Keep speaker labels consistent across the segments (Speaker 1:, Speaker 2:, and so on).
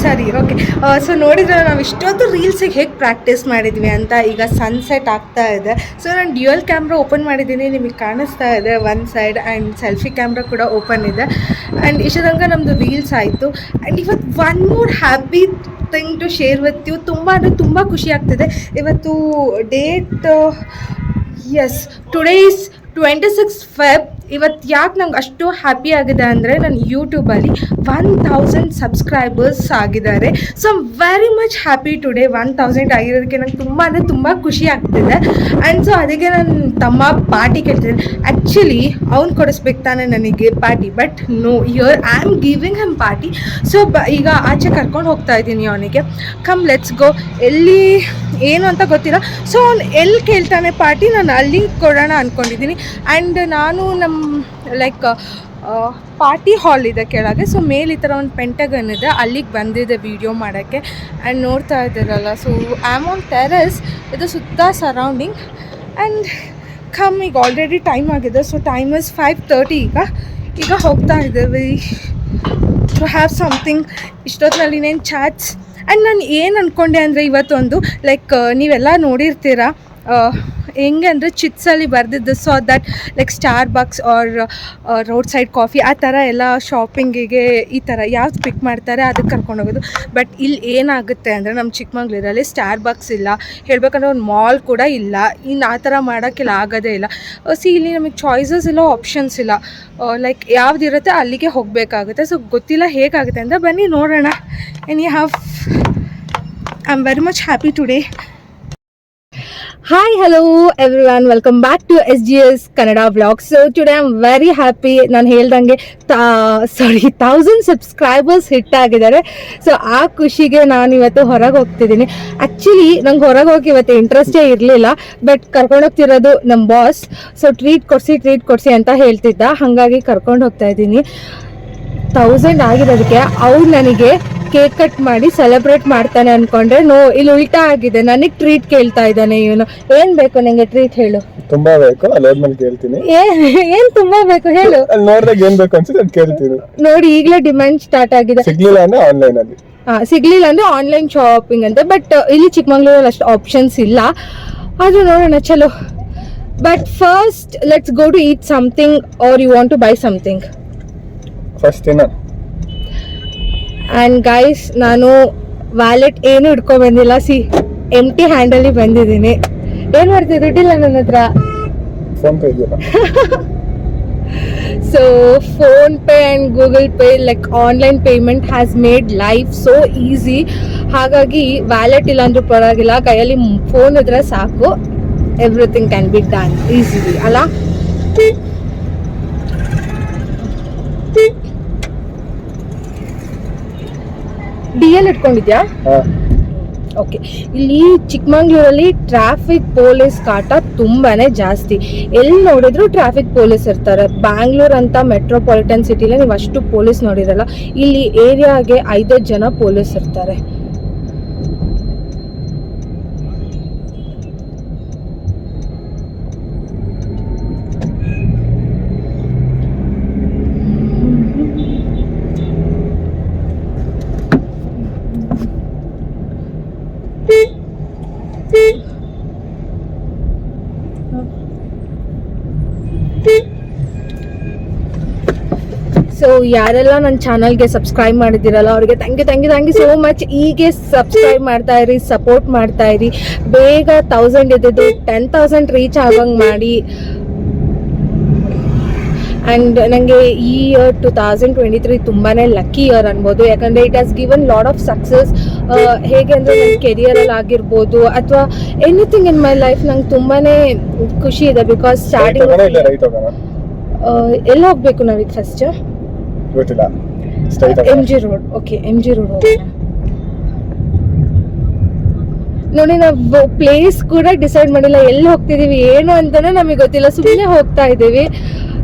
Speaker 1: ಸರಿ, okay. So ನೋಡಿದ್ರೆ ನಾವು ಇಷ್ಟೊತ್ತು ರೀಲ್ಸಿಗೆ ಹೇಗೆ ಪ್ರಾಕ್ಟೀಸ್ ಮಾಡಿದ್ವಿ ಅಂತ. ಈಗ ಸನ್ಸೆಟ್ ಆಗ್ತಾ ಇದೆ. ಸೊ ನಾನು ಡ್ಯುಯಲ್ ಕ್ಯಾಮ್ರಾ ಓಪನ್ ಮಾಡಿದ್ದೀನಿ, ನಿಮಗೆ ಕಾಣಿಸ್ತಾ ಇದೆ one side. And selfie camera ಕೂಡ ಓಪನ್ ಇದೆ. ಆ್ಯಂಡ್ ಇಷ್ಟು ತನಕ ನಮ್ಮದು ರೀಲ್ಸ್ ಆಯಿತು. ಆ್ಯಂಡ್ ಇವತ್ತು one more happy thing to share with you. ತುಂಬ ಅಂದರೆ ತುಂಬ ಖುಷಿ ಆಗ್ತಿದೆ. ಇವತ್ತು date as today is 26 Feb. ಇವತ್ತು ಯಾಕೆ ನಂಗೆ ಅಷ್ಟು ಹ್ಯಾಪಿ ಆಗಿದೆ ಅಂದರೆ ನನ್ನ ಯೂಟ್ಯೂಬಲ್ಲಿ 1000 ಸಬ್ಸ್ಕ್ರೈಬರ್ಸ್ ಆಗಿದ್ದಾರೆ. So I'm very much happy today. 1000 ಆಗಿರೋದಕ್ಕೆ ನಂಗೆ ತುಂಬ ಅಂದರೆ ತುಂಬ ಖುಷಿ ಆಗ್ತಿದೆ. ಆ್ಯಂಡ್ ಸೊ ಅದಕ್ಕೆ ನನ್ನ ತಮ್ಮ ಪಾರ್ಟಿ ಕೇಳ್ತಿದ್ದೀನಿ. ಆ್ಯಕ್ಚುಲಿ ಅವ್ನು ಕೊಡಿಸ್ಬೇಕು ತಾನೆ ನನಗೆ party, but no, here I am giving him party. So ಈಗ ಆಚೆ ಕರ್ಕೊಂಡು ಹೋಗ್ತಾ ಇದ್ದೀನಿ ಅವನಿಗೆ. Come let's go. ಎಲ್ಲಿ ಏನು ಅಂತ ಗೊತ್ತಿಲ್ಲ. ಸೊ ಅವ್ನು ಎಲ್ಲಿ ಕೇಳ್ತಾನೆ ಪಾರ್ಟಿ, ನಾನು ಅಲ್ಲಿ ಕೊಡೋಣ ಅಂದ್ಕೊಂಡಿದ್ದೀನಿ. ಆ್ಯಂಡ್ ನಾನು ನಮ್ಮ ಲೈಕ್ ಪಾರ್ಟಿ ಹಾಲ್ ಇದೆ ಕೆಳಗೆ. ಸೊ ಮೇಲೆ ಈ ಥರ ಒಂದು ಪೆಂಟಗನ್ ಇದೆ, ಅಲ್ಲಿಗೆ ಬಂದಿದೆ ವೀಡಿಯೋ ಮಾಡೋಕ್ಕೆ. ಆ್ಯಂಡ್ ನೋಡ್ತಾ ಇದ್ದೀರಲ್ಲ, so I am on terrace. ಇದು ಸುತ್ತ ಸರೌಂಡಿಂಗ್. ಆ್ಯಂಡ್ ಕಮ್, ಈಗ ಆಲ್ರೆಡಿ ಟೈಮ್ ಆಗಿದೆ. So time is 5:30. ಈಗ ಹೋಗ್ತಾ ಇದ್ದೀವಿ ಟು ಹ್ಯಾವ್ ಸಮಥಿಂಗ್. ಇಷ್ಟೊತ್ತಿನಲ್ಲಿ ಇನ್ನೇನು ಚಾಟ್ಸ್. ಆ್ಯಂಡ್ ನಾನು ಏನು ಅಂದ್ಕೊಂಡೆ ಅಂದರೆ ಇವತ್ತೊಂದು ಲೈಕ್ ನೀವೆಲ್ಲ ನೋಡಿರ್ತೀರ ಹೆಂಗೆ ಅಂದರೆ ಚಿಟ್ಸಲ್ಲಿ ಬರೆದಿದ್ದು. So that like Starbucks or road side coffee ಆ ಥರ ಎಲ್ಲ ಶಾಪಿಂಗಿಗೆ ಈ ಥರ ಯಾವ್ದು ಪಿಕ್ ಮಾಡ್ತಾರೆ ಅದಕ್ಕೆ ಕರ್ಕೊಂಡು ಹೋಗೋದು. ಬಟ್ ಇಲ್ಲಿ ಏನಾಗುತ್ತೆ ಅಂದರೆ ನಮ್ಮ ಚಿಕ್ಕಮಂಗ್ಳೂರಲ್ಲಿ ಸ್ಟಾರ್ ಬಕ್ಸ್ ಇಲ್ಲ, ಹೇಳಬೇಕಂದ್ರೆ ಒಂದು ಮಾಲ್ ಕೂಡ ಇಲ್ಲ. ಇನ್ನು ಆ ಥರ ಮಾಡೋಕ್ಕೆಲ್ಲ ಆಗೋದೇ ಇಲ್ಲ. ಇಲ್ಲಿ ನಮಗೆ ಚಾಯ್ಸಸ್ ಇಲ್ಲ, ಆಪ್ಷನ್ಸ್ ಇಲ್ಲ. ಲೈಕ್ ಯಾವುದಿರುತ್ತೆ ಅಲ್ಲಿಗೆ ಹೋಗಬೇಕಾಗುತ್ತೆ. ಸೊ ಗೊತ್ತಿಲ್ಲ ಹೇಗಾಗುತ್ತೆ ಅಂತ, ಬನ್ನಿ ನೋಡೋಣ. And you have I am very much happy today. Hi, hello everyone, welcome back to SGS Kannada Vlogs. So today I'm very happy. ನಾನು ಹೇಳ್ದಂಗೆ 1000 ಸಬ್ಸ್ಕ್ರೈಬರ್ಸ್ ಹಿಟ್ ಆಗಿದ್ದಾರೆ. ಸೊ ಆ ಖುಷಿಗೆ ನಾನು ಇವತ್ತು ಹೊರಗೆ ಹೋಗ್ತಿದ್ದೀನಿ. ಆ್ಯಕ್ಚುಲಿ ನಂಗೆ ಹೊರಗೆ ಹೋಗಿ ಇವತ್ತು ಇಂಟ್ರೆಸ್ಟೇ ಇರಲಿಲ್ಲ, ಬಟ್ ಕರ್ಕೊಂಡೋಗ್ತಿರೋದು ನಮ್ಮ ಬಾಸ್. ಸೊ ಟ್ರೀಟ್ ಕೊಡಿಸಿ ಅಂತ ಹೇಳ್ತಿದ್ದ, ಹಾಗಾಗಿ ಕರ್ಕೊಂಡು ಹೋಗ್ತಾ ಇದ್ದೀನಿ. 1000 ಆಗಿರೋದಕ್ಕೆ ಅವ್ರು ನನಗೆ ಕೇಕ್ ಕಟ್ ಮಾಡಿ ಸೆಲೆಬ್ರೇಟ್ ಮಾಡ್ತಾನೆ ಅನ್ಕೊಂಡ್ರೆ, ನೋ, ಇಲ್ಲಿ ಉಲ್ಟಾ ಆಗಿದೆ. ನನಗೆ ಟ್ರೀಟ್ ಕೇಳ್ತಾ ಇದ್ದಾನೆ ಇವನು. ಏನ್ ಬೇಕು ನಿಂಗೆ ಟ್ರೀಟ್? ಹೇಳು.
Speaker 2: ತುಂಬಾ ಬೇಕು, ಅಲ್ಲೋದ್ಮೇಲೆ ಕೇಳ್ತೀನಿ.
Speaker 1: ಏನ್ ತುಂಬಾ ಬೇಕು ಹೇಳು.
Speaker 2: ನೋಡ್ದಾಗ ಏನ್ ಬೇಕು ಅನ್ಸುತ್ತೆ ಅದು ಕೇಳ್ತೀನಿ.
Speaker 1: ನೋಡಿ, ಈಗಲೇ ಡಿಮ್ಯಾಂಡ್ ಸ್ಟಾರ್ಟ್ ಆಗಿದೆ.
Speaker 2: ಸಿಗ್ಲಿಲ್ಲ ಅಂದ್ರೆ ಆನ್ಲೈನ್ ಅಲ್ಲಿ,
Speaker 1: ಸಿಗ್ಲಿಲ್ಲ ಅಂದ್ರೆ ಆನ್ಲೈನ್ ಶಾಪಿಂಗ್ ಅಂತ. ಬಟ್ ಇಲ್ಲಿ ಚಿಕ್ಕಮಂಗ್ಳೂರಲ್ಲಿ ಅಷ್ಟು ಆಪ್ಷನ್ಸ್ ಇಲ್ಲ. ಆದ್ರೂ ನೋಡೋಣ, ಚಲೋ. But first let's go to eat something are you want to buy something
Speaker 2: first ದಿನ.
Speaker 1: ಆ್ಯಂಡ್ ಗೈಸ್, ನಾನು ವ್ಯಾಲೆಟ್ ಏನು ಇಟ್ಕೊಂಡ್ ಬಂದಿಲ್ಲ. ಎಂಟಿ ಹ್ಯಾಂಡಲ್ಲಿ ಬಂದಿದ್ದೀನಿ. ಏನು ಮಾಡ್ತೀವಿ, ದುಡ್ಡಿಲ್ಲ ನನ್ನ ಹತ್ರ.
Speaker 2: ಫೋನ್ ಪೇ ಇದೆಯಲ್ಲ.
Speaker 1: So phone pay and Google pay like online payment has made life so easy. ಹಾಗಾಗಿ ವ್ಯಾಲೆಟ್ ಇಲ್ಲ ಅಂದ್ರೂ ಪರವಾಗಿಲ್ಲ, ಕೈಯಲ್ಲಿ ಫೋನ್ ಇದ್ರೆ ಸಾಕು. Everything can be done easily ಅಲ್ಲ. DL ಇಟ್ಕೊಂಡಿದ್ಯಾ? ಓಕೆ. ಇಲ್ಲಿ ಚಿಕ್ಕಮಂಗ್ಳೂರಲ್ಲಿ ಟ್ರಾಫಿಕ್ ಪೊಲೀಸ್ ಕಾಟ ತುಂಬಾನೇ ಜಾಸ್ತಿ. ಎಲ್ಲಿ ನೋಡಿದ್ರು ಟ್ರಾಫಿಕ್ ಪೊಲೀಸ್ ಇರ್ತಾರೆ. ಬ್ಯಾಂಗ್ಳೂರ್ ಅಂತ ಮೆಟ್ರೋಪಾಲಿಟನ್ ಸಿಟಿಲಿ ನೀವು ಅಷ್ಟು ಪೊಲೀಸ್ ನೋಡಿರಲ್ಲ. ಇಲ್ಲಿ ಏರಿಯಾಗೆ 5 ಜನ ಪೊಲೀಸ್ ಇರ್ತಾರೆ. ಸೊ ಯಾರೆಲ್ಲ ನನ್ನ ಚಾನಲ್ಗೆ ಸಬ್ಸ್ಕ್ರೈಬ್ ಮಾಡಿದ್ದೀರಲ್ಲ ಅವ್ರಿಗೆ ಥ್ಯಾಂಕ್ ಯು ಸೋ ಮಚ್. ಹೀಗೆ ಸಬ್ಸ್ಕ್ರೈಬ್ ಮಾಡ್ತಾ ಇರಿ, ಸಪೋರ್ಟ್ ಮಾಡ್ತಾ ಇರಿ. ಬೇಗ 1000 ಇದ್ದಿದ್ದು 10,000 ರೀಚ್ ಆಗಂಗೆ ಮಾಡಿ. ಆ್ಯಂಡ್ ನನಗೆ ಈ ಇಯರ್ 2023 ತುಂಬಾ ಲಕ್ಕಿ ಇಯರ್ ಅನ್ಬೋದು. ಯಾಕಂದರೆ it has given lot of success. ಹೇಗೆ ಅಂದರೆ ನನ್ನ ಕೆರಿಯರಲ್ಲಿ ಆಗಿರ್ಬೋದು ಅಥವಾ ಎನಿಥಿಂಗ್ ಇನ್ ಮೈ ಲೈಫ್ ನಂಗೆ ತುಂಬಾ ಖುಷಿ ಇದೆ. ಬಿಕಾಸ್ ಸ್ಟಾರ್ಟಿಂಗ್ ಎಲ್ಲಿ ಹೋಗ್ಬೇಕು ನಾವೀಗ first? MG road. Okay, MG road ಹೋಗೋಣ. ನೋಡಿ, ನಾವು ಪ್ಲೇಸ್ ಕೂಡ ಡಿಸೈಡ್ ಮಾಡಿಲ್ಲ, ಎಲ್ಲಿ ಹೋಗ್ತಿದೀವಿ ಏನು ಅಂತಾನೆ ನಮಗೆ ಗೊತ್ತಿಲ್ಲ. ಸುಮ್ಮನೆ ಹೋಗ್ತಾ ಇದ್ದೀವಿ.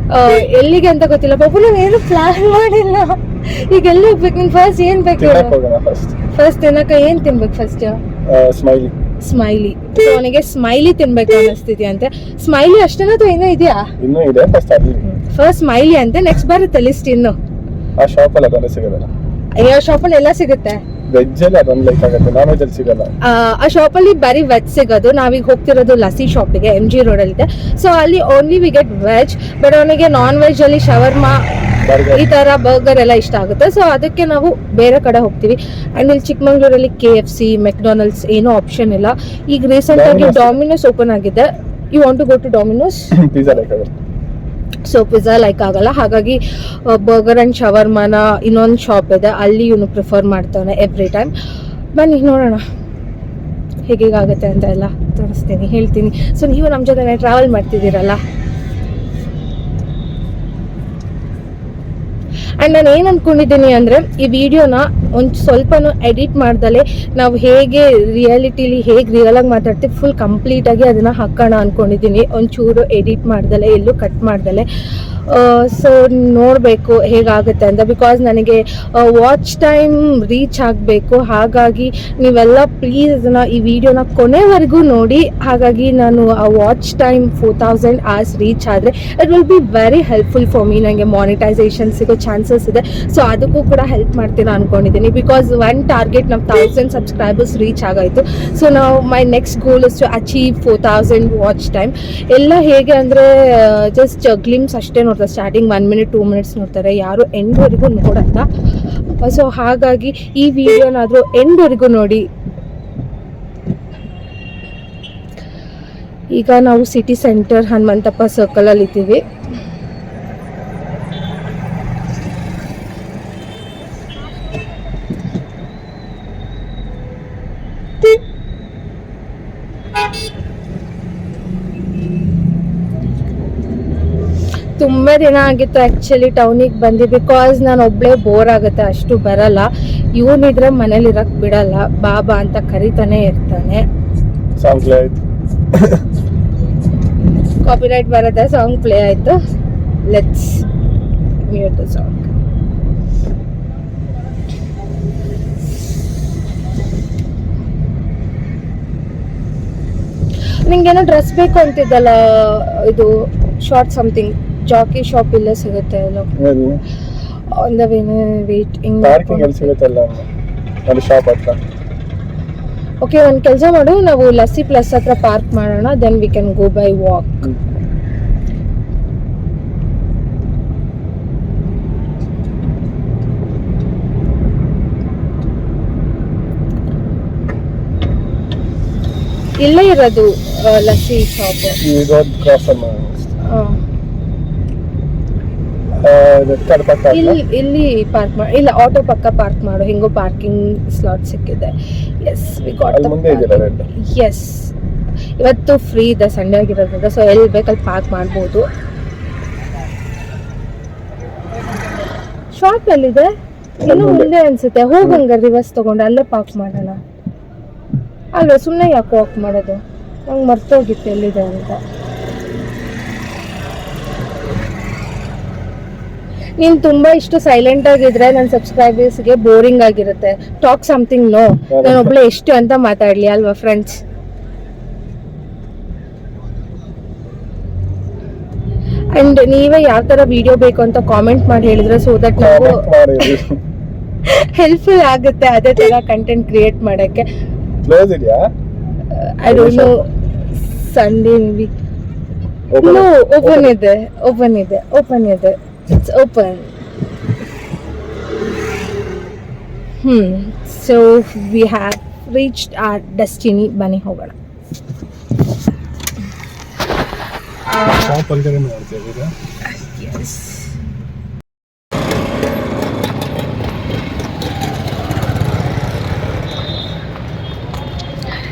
Speaker 1: ಎಲ್ಲಿಗೆ ಅಂತ ಗೊತ್ತಿಲ್ಲ. ಪಾಪ ನಾವು ಏನು ಪ್ಲಾನ್ ಮಾಡಿಲ್ಲ. ಈಗ ಎಲ್ಲಿ ಹೋಗ್ಬೇಕು? ನಿಂಗೆ ಫಸ್ಟ್ ಏನ್ ಬೇಕು? ಫಸ್ಟ್ ತಿನ್ನಕ ಏನ್ ತಿನ್ಬೇಕು? First smiley. ಅವನಿಗೆ ಸ್ಮೈಲಿ ತಿನ್ಬೇಕು ಅನಿಸ್ತಿದ್ಯಾ ಅಂತೆ. ಸ್ಮೈಲಿ ಅಷ್ಟೇನಾ ಅಥವಾ ಇನ್ನೂ ಇದೆಯಾ?
Speaker 2: ಫಸ್ಟ್
Speaker 1: ಸ್ಮೈಲಿ ಅಂತೆ. ನೆಕ್ಸ್ಟ್ ಬರುತ್ತೆ ಲಿಸ್ಟ್. ಇನ್ನು
Speaker 2: ಆ ಶಾಪ್ ಅಲ್ಲಿ ಅದನ್ನ ಸಿಗೋದಲ್ಲ.
Speaker 1: ಅಯ್ಯೋ ಶಾಪಲ್ಲಿ ಎಲ್ಲ ಸಿಗುತ್ತೆ.
Speaker 2: ವೆಜ್ ಅಲ್ಲಿ ಅದೊಂದು ಲೈಕ್ ಆಗುತ್ತೆ, ನಾನ್ ವೆಜ್ ಅಲ್ಲಿ ಸಿಗಲ್ಲ.
Speaker 1: ಆ ಶಾಪಲ್ಲಿ ಬರೀ ವೆಜ್ ಸಿಗೋದು. ನಾವೀಗ ಹೋಗ್ತಿರೋದು ಲಸ್ಸಿ ಶಾಪಿಗೆ, MG ರೋಡಲ್ಲಿದೆ. ಸೊ ಅಲ್ಲಿ only we get veg. But ಅವನಿಗೆ ನಾನ್ ವೆಜ್ ಅಲ್ಲಿ ಶವರ್ಮಾ ಈ ತರ ಬರ್ಗರ್ ಎಲ್ಲ ಇಷ್ಟ ಆಗುತ್ತೆ. ಸೊ ಅದಕ್ಕೆ ನಾವು ಬೇರೆ ಕಡೆ ಹೋಗ್ತೀವಿ. ಅಂಡ್ ಇಲ್ಲಿ ಚಿಕ್ಕಮಂಗ್ಳೂರಲ್ಲಿ KFC, ಮೆಕ್ಡೊನಾಲ್ಡ್ಸ್ ಏನೂ ಆಪ್ಷನ್ ಇಲ್ಲ. ಈಗ ರೀಸೆಂಟ್ ಆಗಿ ಡಾಮಿನೋಸ್ ಓಪನ್ ಆಗಿದೆ. You want to go to Domino's?
Speaker 2: Pizza like ಆಗುತ್ತೆ.
Speaker 1: ಸೊ ಪಿಜ್ಜಾ ಲೈಕ್ ಆಗಲ್ಲ, ಹಾಗಾಗಿ ಬರ್ಗರ್ ಆ್ಯಂಡ್ ಶವರ್ಮಾನ ಇನ್ನೊಂದು ಶಾಪ್ ಇದೆ, ಅಲ್ಲಿ ಇವನು ಪ್ರಿಫರ್ ಮಾಡ್ತಾನೆ ಎವ್ರಿ ಟೈಮ್. ಬನ್ನಿ ನೋಡೋಣ ಹೇಗೇಗಾಗುತ್ತೆ ಅಂತ ಎಲ್ಲ ತೋರಿಸ್ತೀನಿ, ಹೇಳ್ತೀನಿ. ಸೊ ನೀವು ನಮ್ಮ ಜೊತೆ ಟ್ರಾವೆಲ್ ಮಾಡ್ತಿದ್ದೀರಲ್ಲ. ಆ್ಯಂಡ್ ನಾನು ಏನು ಅಂದ್ಕೊಂಡಿದ್ದೀನಿ ಅಂದರೆ, ಈ ವಿಡಿಯೋನ ಒಂದು ಸ್ವಲ್ಪನೂ ಎಡಿಟ್ ಮಾಡ್ದಲೆ ನಾವು ಹೇಗೆ ರಿಯಾಲಿಟಿಲಿ ಹೇಗೆ ರಿಯಲಾಗಿ ಮಾತಾಡ್ತೀವಿ ಫುಲ್ ಕಂಪ್ಲೀಟಾಗಿ ಅದನ್ನು ಹಾಕೋಣ ಅಂದ್ಕೊಂಡಿದ್ದೀನಿ. ಒಂಚೂರು ಎಡಿಟ್ ಮಾಡ್ದಲೆ, ಎಲ್ಲೂ ಕಟ್ ಮಾಡ್ದಲೆ. ಸೊ ನೋಡಬೇಕು ಹೇಗಾಗುತ್ತೆ ಅಂತ. ಬಿಕಾಸ್ ನನಗೆ ವಾಚ್ ಟೈಮ್ ರೀಚ್ ಆಗಬೇಕು. ಹಾಗಾಗಿ ನೀವೆಲ್ಲ ಪ್ಲೀಸ್ ಅದನ್ನು ಈ ವಿಡಿಯೋನ ಕೊನೆವರೆಗೂ ನೋಡಿ. ಹಾಗಾಗಿ ನಾನು ಆ ವಾಚ್ ಟೈಮ್ 4000 hours ರೀಚ್ ಆದರೆ it will be very helpful for me. ನನಗೆ ಮಾನಿಟೈಸೇಷನ್ ಸಿಗೋ ಚಾನ್ಸಸ್ ಇದೆ. ಸೊ ಅದಕ್ಕೂ ಕೂಡ ಹೆಲ್ಪ್ ಮಾಡ್ತೀನಿ ಅಂದ್ಕೊಂಡಿದ್ದೀನಿ. ಬಿಕಾಸ್ ಒನ್ ಟಾರ್ಗೆಟ್ ನಾವು 1000 ಸಬ್ಸ್ಕ್ರೈಬರ್ಸ್ ರೀಚ್ ಆಗಾಯಿತು. ಸೊ ನಾವು my next goal is to achieve 4000 watch time. ಎಲ್ಲ ಹೇಗೆ ಅಂದರೆ ಜಸ್ಟ್ ಗ್ಲಿಮ್ಸ್ ಅಷ್ಟೇ ನೋಡ್ತಾರೆ. ಸ್ಟಾರ್ಟಿಂಗ್ 1 minute 2 minutes ನೋಡ್ತಾರೆ, ಯಾರು ಎಂಡ್ವರೆಗೂ ನೋಡಲ್ಲ. ಸೊ ಹಾಗಾಗಿ ಈ ವಿಡಿಯೋನಾದರೂ ಎಂಡ್ವರೆಗೂ ನೋಡಿ. ಈಗ ನಾವು ಸಿಟಿ ಸೆಂಟರ್ ಹನುಮಂತಪ್ಪ ಸರ್ಕಲಲ್ಲಿ ಇದ್ದೀವಿ. ತುಂಬ ದಿನ ಆಗಿತ್ತು ಆ್ಯಕ್ಚುಲಿ ಟೌನಿಗೆ ಬಂದು. ಬಿಕಾಸ್ ನಾನು ಒಬ್ಬಳೇ ಬೋರ್ ಆಗುತ್ತೆ, ಅಷ್ಟು ಬರಲ್ಲ. ಇವನಿದ್ರೆ ಮನೇಲಿ ಇರಕ್ಕೆ ಬಿಡಲ್ಲ, ಬಾಬಾ ಅಂತ ಕರಿತಾನೆ ಇರ್ತಾನೆ.
Speaker 2: ಸಾಂಗ್ ಪ್ಲೇ ಆಯ್ತು,
Speaker 1: ಕಾಪಿರೈಟ್ ಬರುತ್ತೆ. ಸಾಂಗ್ ಪ್ಲೇ ಆಯಿತು. Let's mute the song. ನಿಂಗೇನೋ ಡ್ರೆಸ್ ಬೇಕು ಅಂತಿದ್ದಲ್ಲ, ಇದು ಶಾರ್ಟ್ ಸಮಥಿಂಗ್ ಜಾಕಿ ಶಾಪ್ ಇಲ್ಲೇ ಸಿಗುತ್ತೆ ಅಲ್ಲ ಆನ್ ದ ವೇಟ್.
Speaker 2: ಪಾರ್ಕಿಂಗ್ ಎಲ್ಲಿ ಸಿಗುತ್ತಲ್ಲ ಅಲ್ಲಿ ಶಾಪ್ ಹತ್ರ.
Speaker 1: ಓಕೆ, ಒಂದು ಕೆಲಸ ಮಾಡು, ನಾವು ಲಸ್ಸಿ ಪ್ಲಸ್ ಹತ್ರ ಪಾರ್ಕ್ ಮಾಡೋಣ. Then we can go by walk. ಇಲ್ಲೇ ಇರೋದು ಲಸ್ಸಿ ಶಾಪ್. ಇಲ್ಲಿ ಪಾರ್ಕ್ ಮಾಡಿ, ಇಲ್ಲ ಆಟೋ ಪಕ್ಕ ಪಾರ್ಕ್ ಮಾಡು. ಹೆಂಗೋ ಪಾರ್ಕಿಂಗ್ ಸ್ಲಾಟ್ ಸಿಕ್ಕಿದೆ. Yes, we got the parking. Yes, ಇವತ್ತು ಫ್ರೀ ಇದೆ, ಸಂಡೇ ಆಗಿರೋದ್ರಿಂದ. ಸೊ ಎಲ್ಲಿ ಬೇಕಲ್ಲಿ ಪಾರ್ಕ್ ಮಾಡ್ಬೋದು. ಶಾಪ್ ಎಲ್ಲಿದೆ? ಇನ್ನೂ ಮುಂದೆ ಅನ್ಸುತ್ತೆ. ಹೋಗಂಗ ರಿವರ್ಸ್ ತಗೊಂಡು ಅಲ್ಲೇ ಪಾರ್ಕ್ ಮಾಡೋಣ ಅಲ್ವಾ? ಸುಮ್ಮನೆ ಯಾಕೆ ವಾಕ್ ಮಾಡೋದು? ನಂಗೆ ಮರ್ತೋಗಿತ್ತು ಎಲ್ಲಿದೆ ಅಂತ. ನೀನು ತುಂಬ ಇಷ್ಟು ಸೈಲೆಂಟ್ ಆಗಿದ್ರೆ ನನ್ನ ಸಬ್ಸ್ಕ್ರೈಬರ್ಸ್ಗೆ ಬೋರಿಂಗ್ ಆಗಿರುತ್ತೆ. Talk something. ನೋ, ನಾನು ಒಬ್ಳೆ ಎಷ್ಟು ಅಂತ ಮಾತಾಡಲಿ ಅಲ್ವಾ ಫ್ರೆಂಡ್ಸ್? ಅಂಡ್ ನೀವೇ ಯಾವ ಥರ ವಿಡಿಯೋ ಬೇಕು ಅಂತ ಕಾಮೆಂಟ್ ಮಾಡಿ ಹೇಳಿದ್ರೆ ಸೊ ದಟ್ ನಾವು ಹೆಲ್ಪ್ಫುಲ್ ಆಗುತ್ತೆ ಅದೇ ಥರ ಕಂಟೆಂಟ್ ಕ್ರಿಯೇಟ್ ಮಾಡೋಕ್ಕೆ. I don't know, Sunday maybe. No, open ಇದೆ. It's open. So we have reached our destiny. ಬನ್ನಿ ಹೋಗೋಣ.
Speaker 2: ಶಾಪ್ ಒಳಗಡೆ ನೋಡ್ತೀವಿ.
Speaker 1: Yes.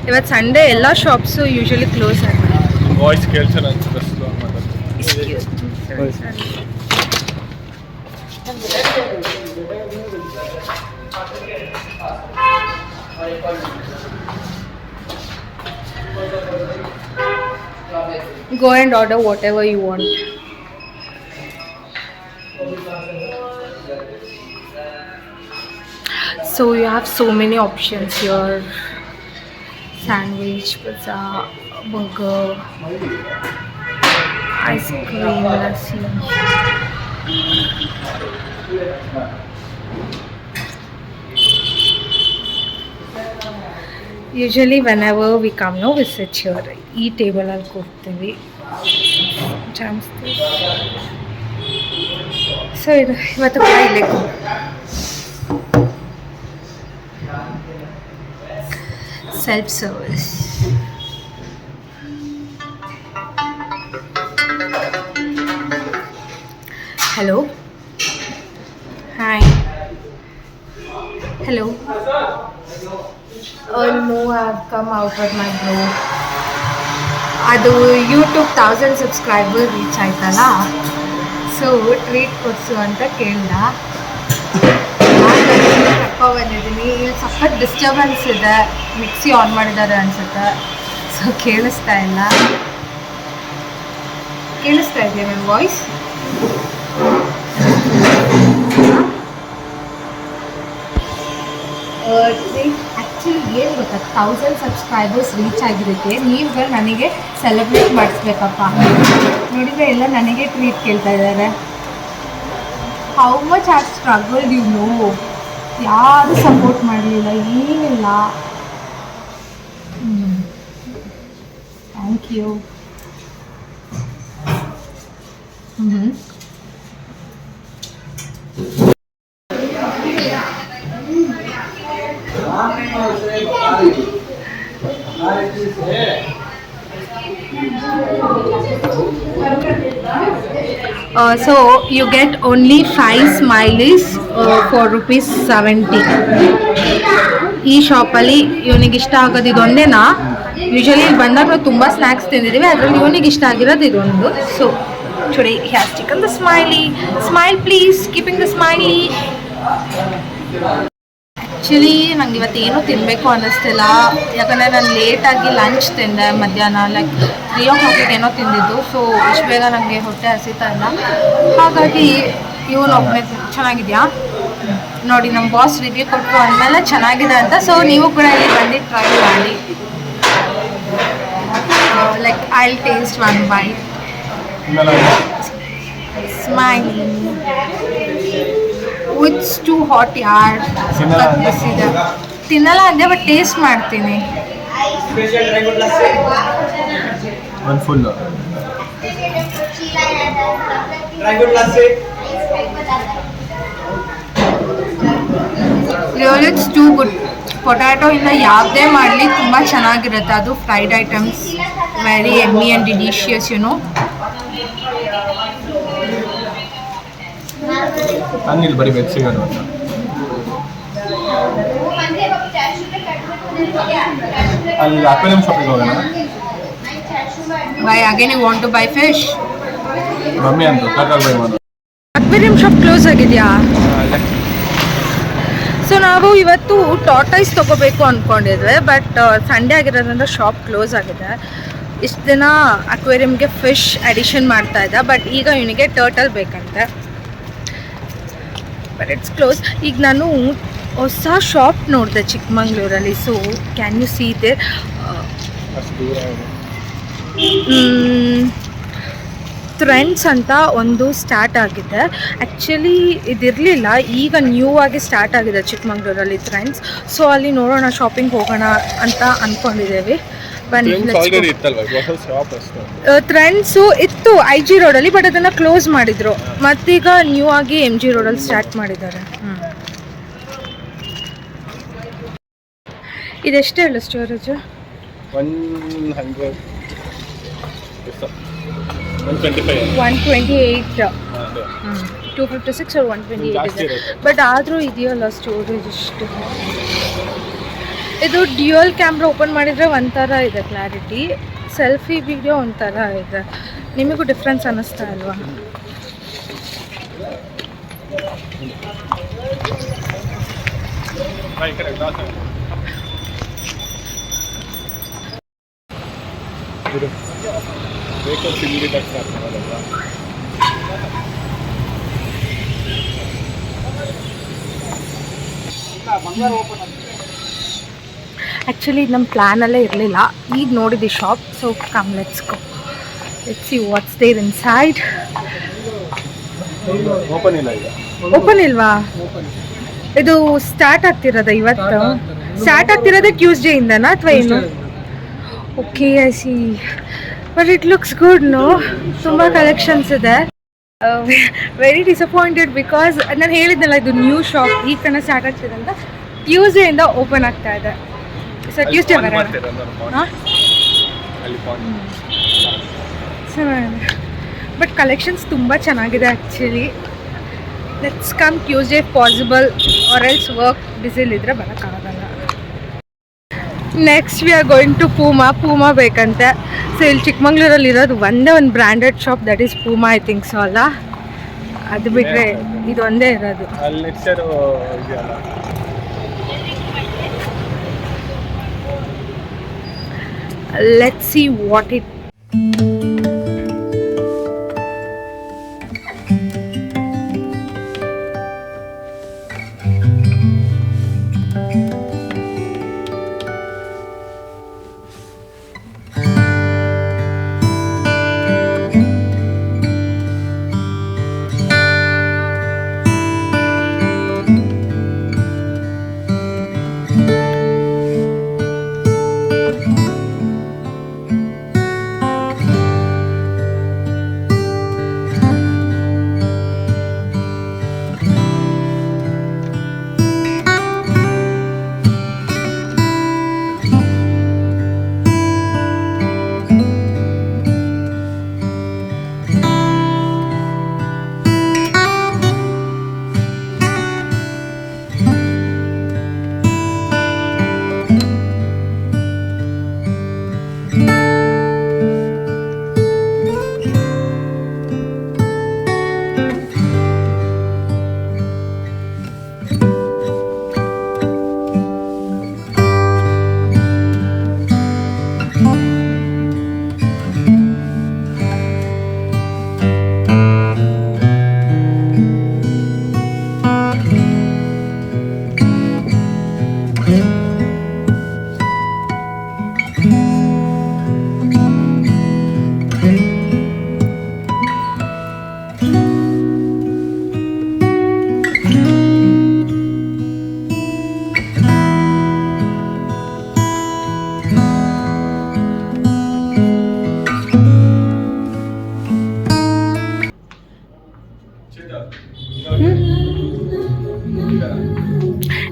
Speaker 1: ಇವತ್ತು ಸಂಡೇ ಎಲ್ಲ ಶಾಪ್ಸು ಯೂಶಲಿ ಕ್ಲೋಸ್ ಆಗಿದೆ.
Speaker 2: ವಾಯ್ಸ್ ಕೇಳ್ಸಲ್ಲ ಅನ್ಸುತ್ತೆ, ಸ್ಲೋ ಮಾಡೋದು.
Speaker 1: Go and order whatever you want. So you have so many options here. Sandwich, pizza, burger, ice cream, lassi. Usually whenever we come no visit sure ಈ ಟೇಬಲಲ್ಲಿ ಕೂರ್ತೀವಿ ಜಾಸ್ತಿ. So ಇದು ಇವತ್ತು ಕೂಡ ಇಲ್ಲೇ self service. Hello. Hi. Hello. Oh no, I've come out of my group. ಅದು YouTube 1000 subscriber reach ಆಯ್ತಲ್ಲ, ಸೊ ಟ್ರೀಟ್ ಕೊಡಿಸು ಅಂತ ಕೇಳ್ದ. ಕರ್ಕೊ ಬಂದಿದ್ದೀನಿ. ಇಲ್ಲಿ ಸಖತ್ ಡಿಸ್ಟರ್ಬೆನ್ಸ್ ಇದೆ, ಮಿಕ್ಸಿ ಆನ್ ಮಾಡಿದ್ದಾರೆ ಅನ್ಸುತ್ತೆ, ಸೊ ಕೇಳಿಸ್ತಾ ಇದೆಯಾ ನನ್ನ ವಾಯ್ಸ್? ಆ್ಯಕ್ಚುಲಿ ಏನು ಗೊತ್ತಾ, 1000 ಸಬ್ಸ್ಕ್ರೈಬರ್ಸ್ ರೀಚ್ ಆಗಿದ್ದಕ್ಕೆ ನೀವುಗಳು ನನಗೆ ಸೆಲೆಬ್ರೇಟ್ ಮಾಡಿಸ್ಬೇಕಪ್ಪ. ನೋಡಿದರೆ ಎಲ್ಲ ನನಗೆ ಟ್ರೀಟ್ ಕೇಳ್ತಾ ಇದ್ದಾರೆ. How much are struggled you know. ಯಾರೂ ಸಪೋರ್ಟ್ ಮಾಡಲಿಲ್ಲ, ಏನಿಲ್ಲ. Thank you. So you get only 5 smileys for ₹70. ಈ ಶಾಪಲ್ಲಿ ಇವನಿಗೆ ಇಷ್ಟ ಆಗೋದು ಇದೊಂದೇನಾ. ಯೂಶಲಿ ಇಲ್ಲಿ ಬಂದಾಗ ನಾವು ತುಂಬ ಸ್ನ್ಯಾಕ್ಸ್ ತಿಂದಿದ್ದೀವಿ, ಅದರಲ್ಲಿ ಇವನಿಗೆ ಇಷ್ಟ ಆಗಿರೋದು ಇದೊಂದು. So today he has taken the smiley. Smile please, keeping the smiley. Actually ನಂಗೆ ಇವತ್ತು ಏನೂ ತಿನ್ನಬೇಕು ಅನ್ನಿಸ್ತಿಲ್ಲ, ಯಾಕಂದರೆ ನಾನು ಲೇಟಾಗಿ ಲಂಚ್ ತಿಂದೆ ಮಧ್ಯಾಹ್ನ, ಲೈಕ್ 3 o'clock ಏನೋ ತಿಂದಿದ್ದು. ಸೊ ಇಷ್ಟು ಬೇಗ ನನಗೆ ಹೊಟ್ಟೆ ಹಸಿತಾ ಇಲ್ಲ. ಹಾಗಾಗಿ ಇವನೊಬ್ಬನೇ ಚೆನ್ನಾಗಿದೆಯಾ ನೋಡಿ, ನಮ್ಮ ಬಾಸ್ ರಿವ್ಯೂ ಕೊಟ್ಟರು ಅಂದಮೇಲೆ ಚೆನ್ನಾಗಿದೆ ಅಂತ. ಸೊ ನೀವು ಕೂಡ ಇಲ್ಲಿ ಬಂದು ಟ್ರೈ ಮಾಡಿ. Like I will taste 1 bite. Smiling. It's too hot yaar. ತಿನ್ನಲ್ಲ ಅಂದೆ, ಬಟ್ ಟೇಸ್ಟ್ ಮಾಡ್ತೀನಿ.
Speaker 2: ಒಂದು full
Speaker 1: really it's too good. Potato ಇಂದ ಯಾವುದೇ ಮಾಡಲಿ ತುಂಬ ಚೆನ್ನಾಗಿರುತ್ತೆ. ಅದು ಫ್ರೈಡ್ ಐಟಮ್ಸ್ ವೆರಿ ಎಮ್ಮಿ ಆ್ಯಂಡ್ ಡಿಲಿಷಿಯಸ್ ನೋ.
Speaker 2: ಹಂಗಿಲ್ಲ ಬರೀ ವೆಜ್ ಸಿಗೋದು ಅಂತ. ಅಲ್ಲಿ ಅಕ್ವೇರಿಯಂ ಶಾಪಿಗೆ ಹೋಗೋಣ.
Speaker 1: Why again you want to buy fish?
Speaker 2: Mummy ಅಂತ ಟೋಟಲ್ ಬೈ ಮಾಡೋದು.
Speaker 1: ಅಕ್ವೇರಿಯಂ ಶಾಪ್ ಕ್ಲೋಸ್ ಆಗಿದೆಯಾ? ಸೊ ನಾವು ಇವತ್ತು ಟಾರ್ಟೈಸ್ ತೊಗೋಬೇಕು ಅಂದ್ಕೊಂಡಿದ್ವಿ, ಬಟ್ ಸಂಡೇ ಆಗಿರೋದ್ರಿಂದ ಶಾಪ್ ಕ್ಲೋಸ್ ಆಗಿದೆ. ಇಷ್ಟು ದಿನ ಅಕ್ವೇರಿಯಮ್ಗೆ ಫಿಶ್ ಅಡಿಷನ್ ಮಾಡ್ತಾ ಇದ್ದ, ಬಟ್ ಈಗ ಇವನಿಗೆ ಟರ್ಟಲ್ ಬೇಕಂತೆ, ಬಟ್ ಇಟ್ಸ್ ಕ್ಲೋಸ್. ಈಗ ನಾನು ಹೊಸ ಶಾಪ್ ನೋಡಿದೆ ಚಿಕ್ಕಮಂಗ್ಳೂರಲ್ಲಿ. So can you see there Trends ಅಂತ ಒಂದು ಸ್ಟಾರ್ಟ್ ಆಗಿದೆ. ಆ್ಯಕ್ಚುಲಿ ಇದಿರಲಿಲ್ಲ, ಈಗ ನ್ಯೂ ಆಗಿ ಸ್ಟಾರ್ಟ್ ಆಗಿದೆ ಚಿಕ್ಕಮಂಗ್ಳೂರಲ್ಲಿ ಟ್ರೆಂಡ್ಸ್. ಸೊ ಅಲ್ಲಿ ನೋಡೋಣ, ಶಾಪಿಂಗ್ ಹೋಗೋಣ ಅಂತ ಅಂದ್ಕೊಂಡಿದ್ದೇವೆ. ಟ್ರೆಂಡ್ಸು ಇತ್ತು IG ರೋಡಲ್ಲಿ, ಬಟ್ ಅದನ್ನು ಕ್ಲೋಸ್ ಮಾಡಿದರು. ಮತ್ತೀಗ ನ್ಯೂ ಆಗಿ MG ರೋಡಲ್ಲಿ ಸ್ಟಾರ್ಟ್ ಮಾಡಿದ್ದಾರೆ. ಇದೆಷ್ಟು ಹೇಳು ಸ್ಟೋರೇಜು? 128. 256 or 128 ಇದೆ. ಬಟ್ ಆದರೂ ಇದೆಯಲ್ಲ ಸ್ಟೋರೇಜ್ ಇಷ್ಟು. ಇದು ಡ್ಯುಯಲ್ ಕ್ಯಾಮ್ರಾ ಓಪನ್ ಮಾಡಿದರೆ ಒಂಥರ ಇದೆ ಕ್ಲಾರಿಟಿ, ಸೆಲ್ಫಿ ವಿಡಿಯೋ ಒಂಥರ ಇದೆ. ನಿಮಗೂ ಡಿಫ್ರೆನ್ಸ್ ಅನ್ನಿಸ್ತಾ ಅಲ್ವಾ? ಆ್ಯಕ್ಚುಲಿ ಇದು ನಮ್ಮ ಪ್ಲ್ಯಾನಲ್ಲೇ ಇರಲಿಲ್ಲ, ಈಗ ನೋಡಿದ್ದು shop. So come let's go, let's see what's there inside. Open ಇಲ್ವಾ? ಇದು ಸ್ಟಾರ್ಟ್ ಆಗ್ತಿರೋದ ಇವತ್ತು? ಸ್ಟಾರ್ಟ್ ಆಗ್ತಿರೋದೇ ಟ್ಯೂಸ್ಡೇ ಇಂದನಾ ಅಥವಾ ಏನು? Okay I see. But it looks good no. ತುಂಬ ಕಲೆಕ್ಷನ್ಸ್ ಇದೆ. ವೆರಿ ಡಿಸಪಾಯಿಂಟೆಡ್ ಬಿಕಾಸ್ ನಾನು ಹೇಳಿದ್ನಲ್ಲ ಇದು ನ್ಯೂ ಶಾಪ್ ಈ ಕಡೆ ಸ್ಟಾರ್ಟ್ ಆಗ್ತಿದೆ ಅಂತ. ಟ್ಯೂಸ್ಡೇಯಿಂದ ಓಪನ್ ಆಗ್ತಾ ಇದೆ. ಸೊ ಟ್ಯೂಸ್ಡೇ ಬರೋಣ. ಬಟ್ ಕಲೆಕ್ಷನ್ಸ್ ತುಂಬ ಚೆನ್ನಾಗಿದೆ actually. Let's come Tuesday possible or else work ಬಿಸಿಲಿದ್ರೆ ಬರೋಕ್ಕಾಗಲ್ಲ. Next we are going to Puma ಬೇಕಂತೆ. ಸೊ ಇಲ್ಲಿ ಚಿಕ್ಕಮಂಗ್ಳೂರಲ್ಲಿ ಇರೋದು ಒಂದೇ ಒಂದು branded shop, that is Puma I think so ಅಲ್ಲ. ಅದು ಬಿಟ್ಟರೆ ಇದು ಒಂದೇ ಇರೋದು. Let's see what it.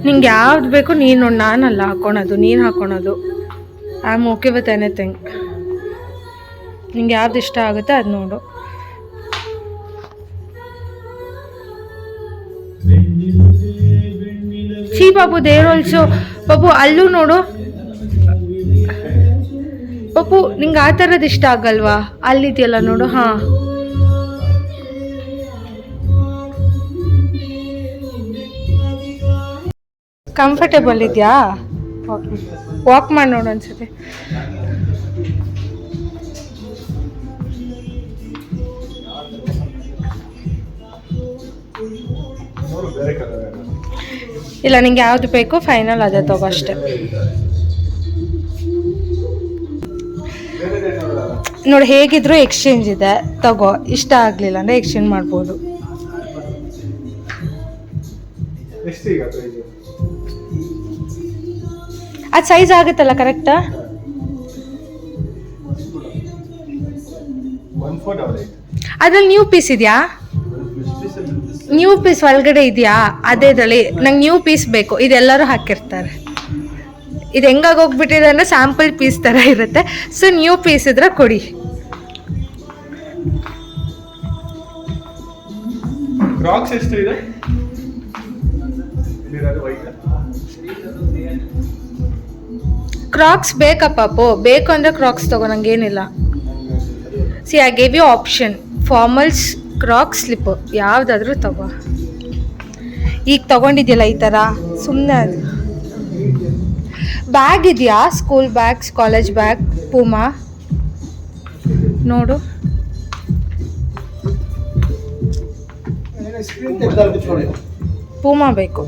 Speaker 1: ನಿಂಗೆ ಯಾವ್ದು ಬೇಕು ನೀನು ನೋಡಿ, ನಾನಲ್ಲ ಹಾಕೊಳೋದು, ನೀನು ಹಾಕೊಳೋದು. I am okay with anything. ನಿಂಗೆ ಯಾವ್ದು ಇಷ್ಟ ಆಗುತ್ತೆ ಅದು ನೋಡು. ಸಿ ಬಾಬು, ದೇರ್ ಆಲ್ಸೋ. ಬಾಬು ಅಲ್ಲೂ ನೋಡು. ಬಾಬು ನಿಂಗೆ ಆ ಥರದ್ದು ಇಷ್ಟ ಆಗಲ್ವಾ? ಅಲ್ಲಿದೆಯಲ್ಲ ನೋಡು. ಹಾಂ, ಕಂಫರ್ಟೇಬಲ್ ಇದೆಯಾ? ವಾಕ್ ಮಾಡಿ ನೋಡು ಅನ್ಸುತ್ತೆ. ಇಲ್ಲ, ನಿಂಗೆ ಯಾವ್ದು ಬೇಕು ಫೈನಲ್ ಅದೇ ತಗೋ ಅಷ್ಟೆ. ನೋಡಿ, ಹೇಗಿದ್ರು ಎಕ್ಸ್ಚೇಂಜ್ ಇದೆ, ತಗೋ. ಇಷ್ಟ ಆಗಲಿಲ್ಲ ಅಂದರೆ ಎಕ್ಸ್ಚೇಂಜ್ ಮಾಡ್ಬೋದು. ಅದು ಸೈಜ್ ಆಗುತ್ತಲ್ಲ ಕರೆಕ್ಟಾ? ಅದ್ರಲ್ಲಿ ನ್ಯೂ ಪೀಸ್ ಇದೆಯಾ? ನ್ಯೂ ಪೀಸ್ ಒಳಗಡೆ ಇದೆಯಾ? ಅದೇ ಇದರಲ್ಲಿ ನಂಗೆ ನ್ಯೂ ಪೀಸ್ ಬೇಕು. ಇದೆಲ್ಲರೂ ಹಾಕಿರ್ತಾರೆ. ಇದು ಹೆಂಗಾಗಿ ಹೋಗ್ಬಿಟ್ಟಿದೆ ಅಂದರೆ ಸ್ಯಾಂಪಲ್ ಪೀಸ್ ಥರ ಇರುತ್ತೆ. ಸೊ ನ್ಯೂ ಪೀಸ್ ಇದ್ರೆ ಕೊಡಿ.
Speaker 2: ಕ್ರಾಕ್ಸ್ ಎಷ್ಟು ಇದೆ?
Speaker 1: ಕ್ರಾಕ್ಸ್ ಬೇಕಾ ಪಾಪು? ಬೇಕು ಅಂದರೆ ಕ್ರಾಕ್ಸ್ ತಗೋ, ನಂಗೇನಿಲ್ಲ. See I gave you option, formals, Crocs, slip, ಯಾವುದಾದ್ರೂ ತಗೋ. ಈಗ ತಗೊಂಡಿದ್ಯಲ್ಲ ಈ ಥರ, ಸುಮ್ಮನೆ. ಅದು ಬ್ಯಾಗ್ ಇದೆಯಾ? School bags, college bag, Puma ನೋಡು. ಪೂಮಾ ಬೇಕು.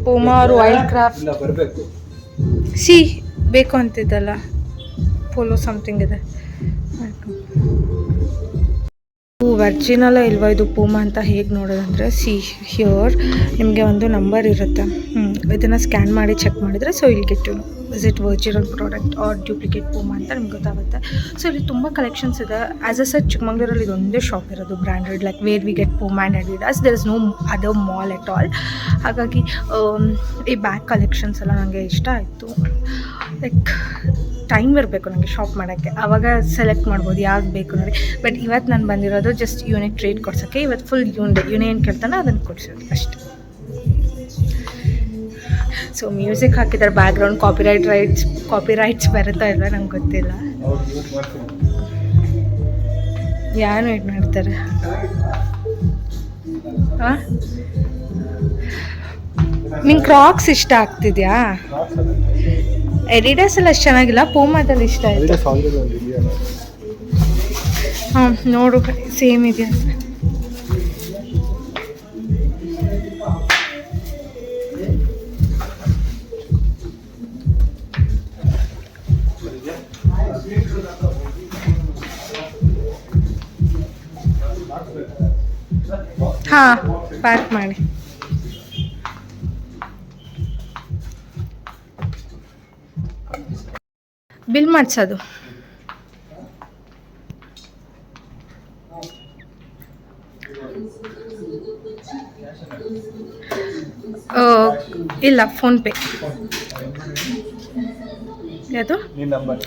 Speaker 1: ಪೂಮಾ ಅವರು ವೈಲ್ಡ್ ಕ್ರಾಫ್ಟ್ ಸಿ ಬೇಕು ಅಂತಿದ್ದಲ್ಲ. ಪೋಲೋ ಸಮಥಿಂಗ್ ಇದೆ. ಒರ್ಜಿನಲ್ಲ ಇಲ್ವಾ ಇದು ಪೂಮಾ ಅಂತ ಹೇಗೆ ನೋಡೋದಂದರೆ ಸಿ ಹಿಯರ್ ನಿಮಗೆ ಒಂದು ನಂಬರ್ ಇರುತ್ತೆ. ಇದನ್ನು ಸ್ಕ್ಯಾನ್ ಮಾಡಿ ಚೆಕ್ ಮಾಡಿದರೆ ಸೊ ಇಲ್ಲಿ get to know is it original product or duplicate Puma ಅಂತ ನಿಮ್ಗೆ ಗೊತ್ತಾಗುತ್ತೆ. ಸೊ ಇಲ್ಲಿ ತುಂಬ ಕಲೆಕ್ಷನ್ಸ್ ಇದೆ. ಆ್ಯಸ್ ಅ ಸರ್ ಚಿಕ್ಕಮಂಗ್ಳೂರಲ್ಲಿ ಇದೊಂದೇ ಶಾಪ್ ಇರೋದು branded like where we get Puma and Adidas. There is no other mall at all. ಹಾಗಾಗಿ ಈ ಬ್ಯಾಗ್ ಕಲೆಕ್ಷನ್ಸ್ ಎಲ್ಲ ನನಗೆ ಇಷ್ಟ ಆಯಿತು. ಲೈಕ್ ಟೈಮ್ ಇರಬೇಕು ನನಗೆ ಶಾಪ್ ಮಾಡೋಕ್ಕೆ, ಆವಾಗ ಸೆಲೆಕ್ಟ್ ಮಾಡ್ಬೋದು ಯಾವ್ದು ಬೇಕು ನೋಡಿ. ಬಟ್ ಇವತ್ತು ನಾನು ಬಂದಿರೋದು ಜಸ್ಟ್ ಯೂನಿಕ್ ಟ್ರೀಟ್ ಕೊಡ್ಸೋಕ್ಕೆ. ಇವತ್ತು ಫುಲ್ ಇವನು ಏನು ಕೇಳ್ತಾನೆ ಅದನ್ನು ಕೊಡಿಸೋದು ಅಷ್ಟೇ. ಸೊ ಮ್ಯೂಸಿಕ್ ಹಾಕಿದ್ದಾರೆ ಬ್ಯಾಕ್ಗ್ರೌಂಡ್, ಕಾಪಿರೈಟ್ಸ್ ಬರುತ್ತಾ ಇಲ್ಲ ನಂಗೆ ಗೊತ್ತಿಲ್ಲ. ಯಾರು ವೇಟ್ ಮಾಡ್ತಾರೆ. ಹಾಂ, ನಿಂಗೆ ಕ್ರಾಕ್ಸ್ ಇಷ್ಟ ಆಗ್ತಿದ್ಯಾ? ಎಡಿಡಾಸ್ ಎಲ್ಲ ಅಷ್ಟು ಚೆನ್ನಾಗಿಲ್ಲ, ಪೂಮಾದಲ್ಲಿ ಇಷ್ಟ ಆಯಿತು. ಹಾಂ ನೋಡು ಸೇಮ್ ಇದೆಯಾ. ಹಾಂ ಪ್ಯಾಕ್ ಮಾಡಿ. ಬಿಲ್ ಮಾಡಿಸೋದು ಇಲ್ಲ, ಫೋನ್ಪೇ. ಯಾವುದು ನಂಬರ್?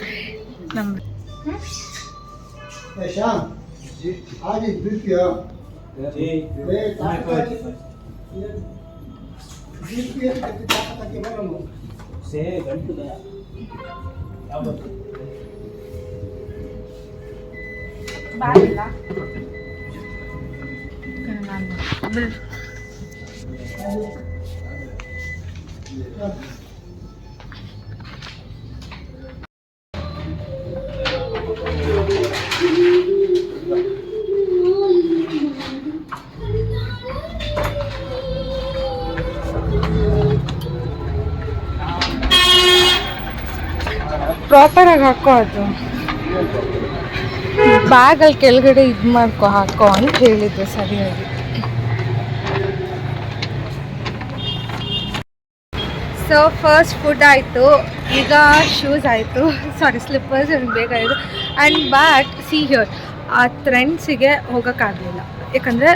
Speaker 1: ಪ್ರಾಪರಾಗಿ ಹಾಕೋ, ಅದು ಬ್ಯಾಗಲ್ಲಿ ಕೆಳಗಡೆ ಇದು ಮಾಡ್ಕೊ ಹಾಕೋ ಅಂತ ಹೇಳಿದ್ದೆ ಸರಿಯಾಗಿ. ಸೊ ಫಸ್ಟ್ ಫುಡ್ ಆಯಿತು, ಈಗ ಶೂಸ್ ಆಯಿತು, ಸ್ಲಿಪ್ಪರ್ಸ್ ನನಗೆ ಬೇಕಾಯಿತು. ಆ್ಯಂಡ್ ಬಟ್ ಸಿ ಹಿಯರ್ ಆ ಟ್ರೆಂಡ್ಸಿಗೆ ಹೋಗೋಕ್ಕಾಗಲಿಲ್ಲ, ಯಾಕಂದರೆ